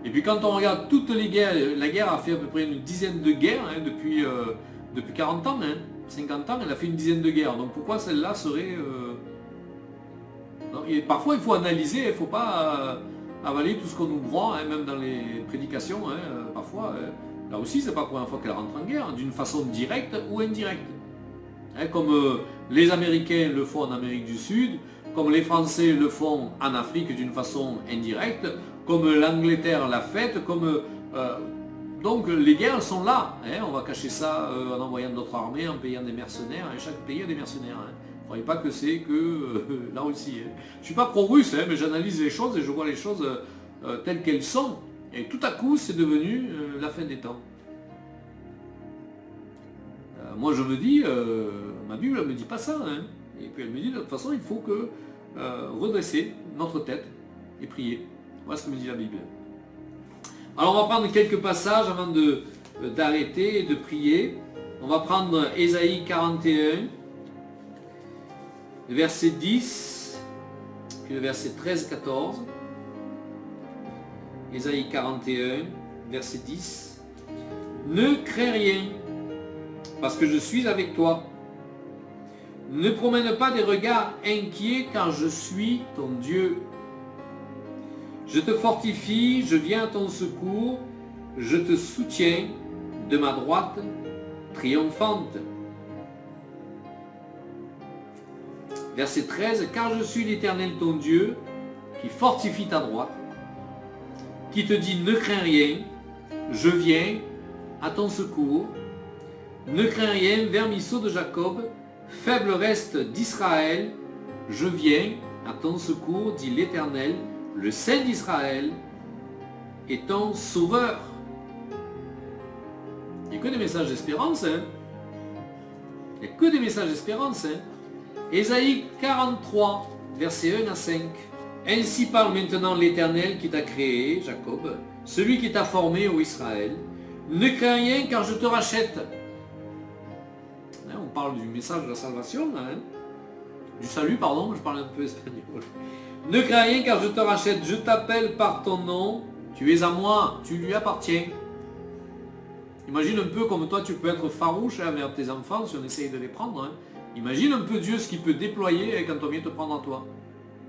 Et puis quand on regarde toutes les guerres, la guerre a fait à peu près une dizaine de guerres depuis 40 ans, 50 ans, elle a fait une dizaine de guerres. Donc pourquoi celle-là serait... Non, et parfois il faut analyser, il ne faut pas avaler tout ce qu'on nous broie, même dans les prédications. Parfois, là aussi c'est pas la première fois qu'elle rentre en guerre, d'une façon directe ou indirecte. Comme les Américains le font en Amérique du Sud, comme les Français le font en Afrique d'une façon indirecte, comme l'Angleterre l'a fait, donc les guerres sont là. On va cacher ça en envoyant d'autres armées, en payant des mercenaires. Chaque pays a des mercenaires. Ne croyez pas que c'est que la Russie. Je ne suis pas pro-russe, mais j'analyse les choses et je vois les choses telles qu'elles sont. Et tout à coup, c'est devenu la fin des temps. Moi, je me dis, ma Bible ne me dit pas ça. Et puis elle me dit, de toute façon, il faut que redresser notre tête et prier. Voilà ce que me dit la Bible. Alors on va prendre quelques passages avant d'arrêter et de prier. On va prendre Ésaïe 41, le verset 10, puis le verset 13-14. Ésaïe 41, verset 10. Ne crains rien, parce que je suis avec toi. Ne promène pas des regards inquiets, car je suis ton Dieu. Je te fortifie, je viens à ton secours, je te soutiens de ma droite triomphante. Verset 13, car je suis l'Éternel ton Dieu, qui fortifie ta droite, qui te dit ne crains rien, je viens à ton secours. Ne crains rien, vermisseau de Jacob, faible reste d'Israël, je viens à ton secours, dit l'Éternel, le Saint d'Israël est ton sauveur. Il n'y a que des messages d'espérance. Il n'y a que des messages d'espérance. Ésaïe 43, versets 1 à 5. Ainsi parle maintenant l'Éternel qui t'a créé, Jacob, celui qui t'a formé, ô Israël. Ne crains rien car je te rachète. On parle du message de la salvation, du salut, pardon, je parle un peu espagnol. Ne crains rien car je te rachète, je t'appelle par ton nom, tu es à moi, tu lui appartiens. Imagine un peu comme toi tu peux être farouche envers tes enfants si on essaye de les prendre. Imagine un peu Dieu ce qu'il peut déployer quand on vient te prendre à toi.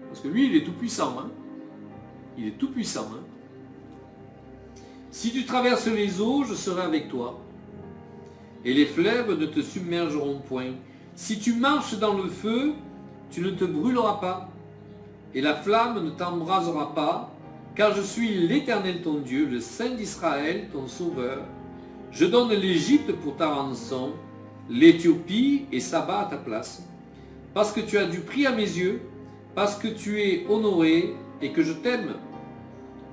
Parce que lui il est tout puissant. Il est tout puissant. Si tu traverses les eaux, je serai avec toi. Et les fleuves ne te submergeront point. Si tu marches dans le feu, tu ne te brûleras pas. Et la flamme ne t'embrasera pas, car je suis l'Éternel ton Dieu, le Saint d'Israël, ton Sauveur. Je donne l'Égypte pour ta rançon, l'Éthiopie et Saba à ta place, parce que tu as du prix à mes yeux, parce que tu es honoré et que je t'aime.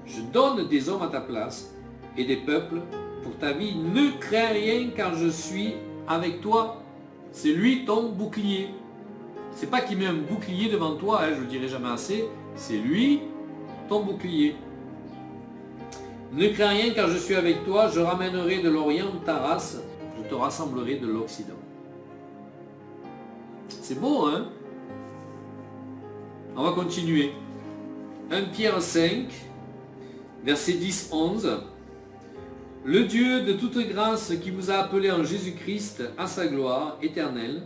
Je donne des hommes à ta place et des peuples pour ta vie. Ne crains rien, car je suis avec toi. C'est lui ton bouclier. C'est pas qu'il met un bouclier devant toi, je le dirai jamais assez, c'est lui ton bouclier. Ne crains rien car je suis avec toi, je ramènerai de l'Orient ta race, je te rassemblerai de l'Occident. C'est beau, hein? On va continuer. 1 Pierre 5, versets 10-11. Le Dieu de toute grâce qui vous a appelé en Jésus-Christ à sa gloire éternelle,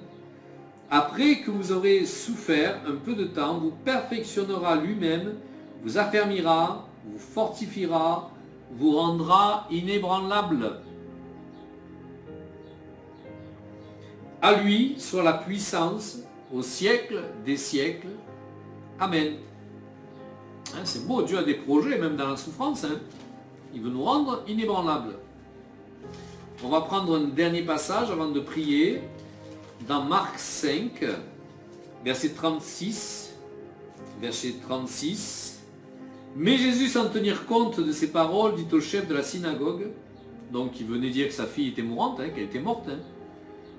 après que vous aurez souffert un peu de temps, vous perfectionnera lui-même, vous affermira, vous fortifiera, vous rendra inébranlable. À lui soit la puissance au siècle des siècles. Amen. Hein, c'est beau, Dieu a des projets même dans la souffrance. Hein. Il veut nous rendre inébranlables. On va prendre un dernier passage avant de prier. Dans Marc 5, verset 36. Verset 36. Mais Jésus, sans tenir compte de ces paroles, dit au chef de la synagogue, donc il venait dire que sa fille était mourante, hein, qu'elle était morte. Hein,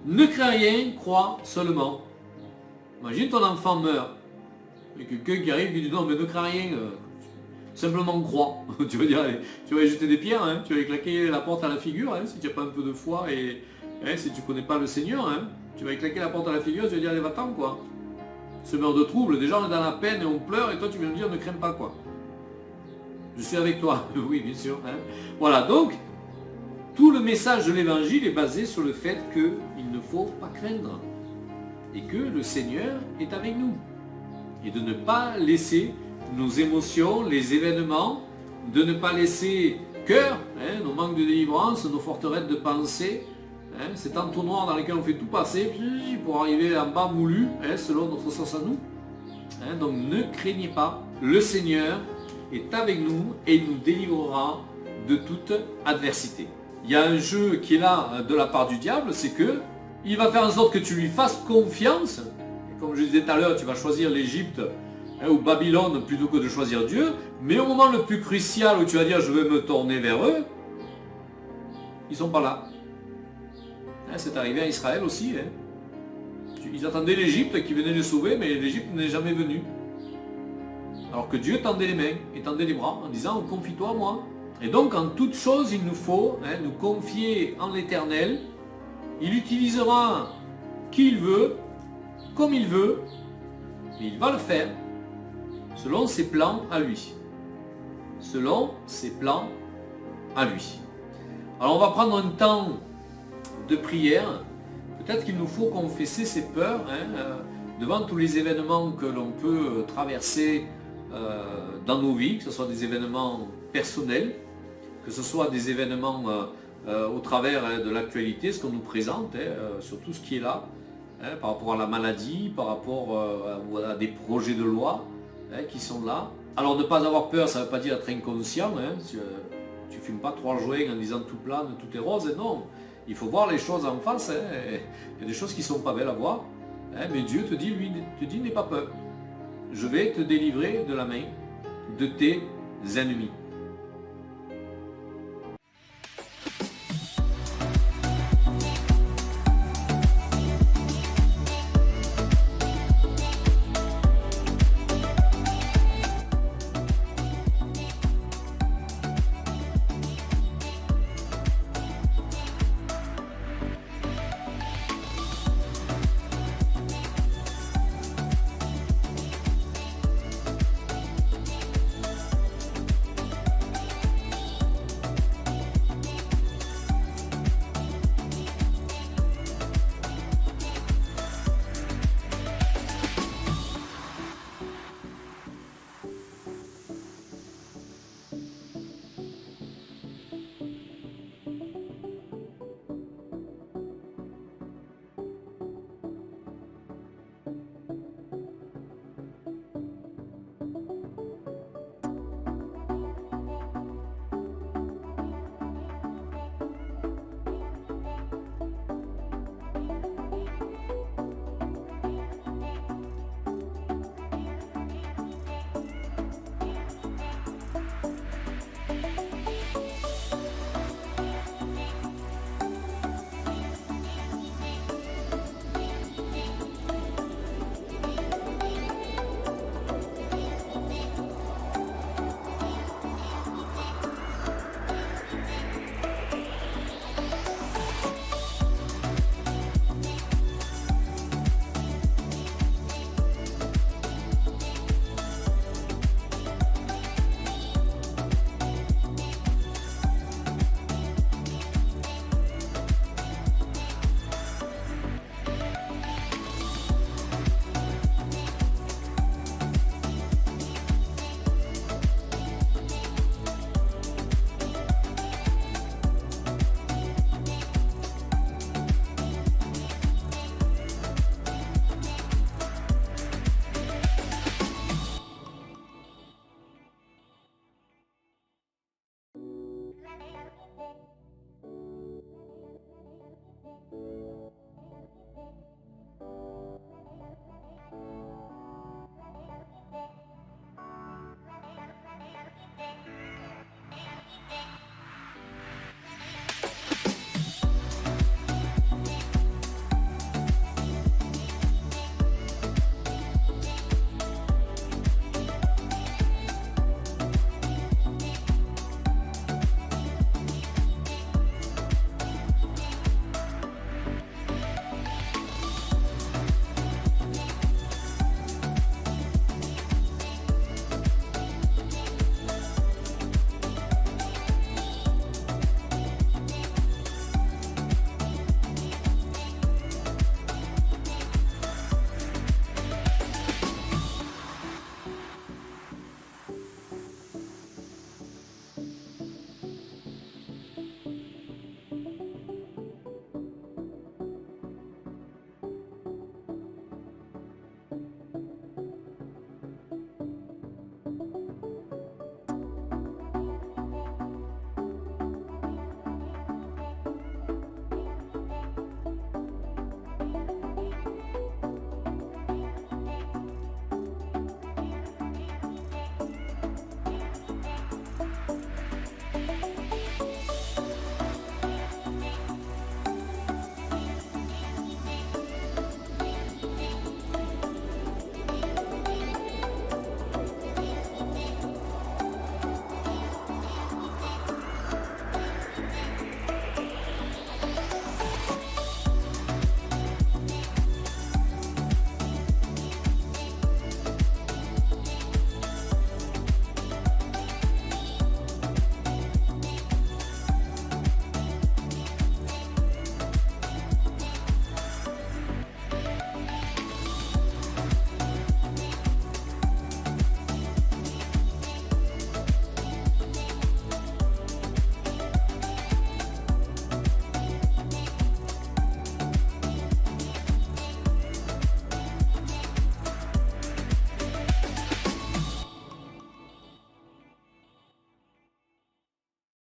ne crains rien, crois seulement. Imagine ton enfant meurt. Et quelqu'un qui arrive et dit non mais ne crains rien, simplement crois. Tu vas dire, allez, tu vas y jeter des pierres, hein, tu vas y claquer la porte à la figure, hein, si tu n'as pas un peu de foi et hein, si tu ne connais pas le Seigneur, hein, tu vas y claquer la porte à la figure, tu vas dire allez va-t'en quoi. Semeur de trouble, déjà on est dans la peine et on pleure et toi tu viens me dire ne crains pas quoi. Je suis avec toi, oui bien sûr. Hein. Voilà, donc tout le message de l'évangile est basé sur le fait qu'il ne faut pas craindre et que le Seigneur est avec nous. Et de ne pas laisser nos émotions, les événements, de ne pas laisser cœur, hein, nos manques de délivrance, nos forteresses de pensée, hein, cet entonnoir dans lequel on fait tout passer pour arriver en bas moulu, hein, selon notre sens à nous. Hein, donc ne craignez pas, le Seigneur est avec nous et il nous délivrera de toute adversité. Il y a un jeu qui est là de la part du diable, c'est que il va faire en sorte que tu lui fasses confiance. Comme je disais tout à l'heure, tu vas choisir l'Égypte hein, ou Babylone plutôt que de choisir Dieu. Mais au moment le plus crucial où tu vas dire je vais me tourner vers eux, ils ne sont pas là. Hein, c'est arrivé à Israël aussi. Hein. Ils attendaient l'Égypte qui venait les sauver, mais l'Égypte n'est jamais venue. Alors que Dieu tendait les mains et tendait les bras en disant confie-toi à moi. Et donc en toute chose il nous faut hein, nous confier en l'Éternel. Il utilisera qui il veut, comme il veut, mais il va le faire selon ses plans à lui. Selon ses plans à lui. Alors on va prendre un temps de prière. Peut-être qu'il nous faut confesser ses peurs hein, devant tous les événements que l'on peut traverser dans nos vies, que ce soit des événements personnels, que ce soit des événements au travers de l'actualité, ce qu'on nous présente, sur tout ce qui est là, hein, par rapport à la maladie, par rapport à des projets de loi hein, qui sont là. Alors ne pas avoir peur, ça ne veut pas dire être inconscient. Hein, tu ne fumes pas 3 joints en disant tout plane, tout est rose. Hein, non, il faut voir les choses en face. Hein, il y a des choses qui ne sont pas belles à voir. Hein, mais Dieu te dit, lui, n'aie pas peur. Je vais te délivrer de la main de tes ennemis.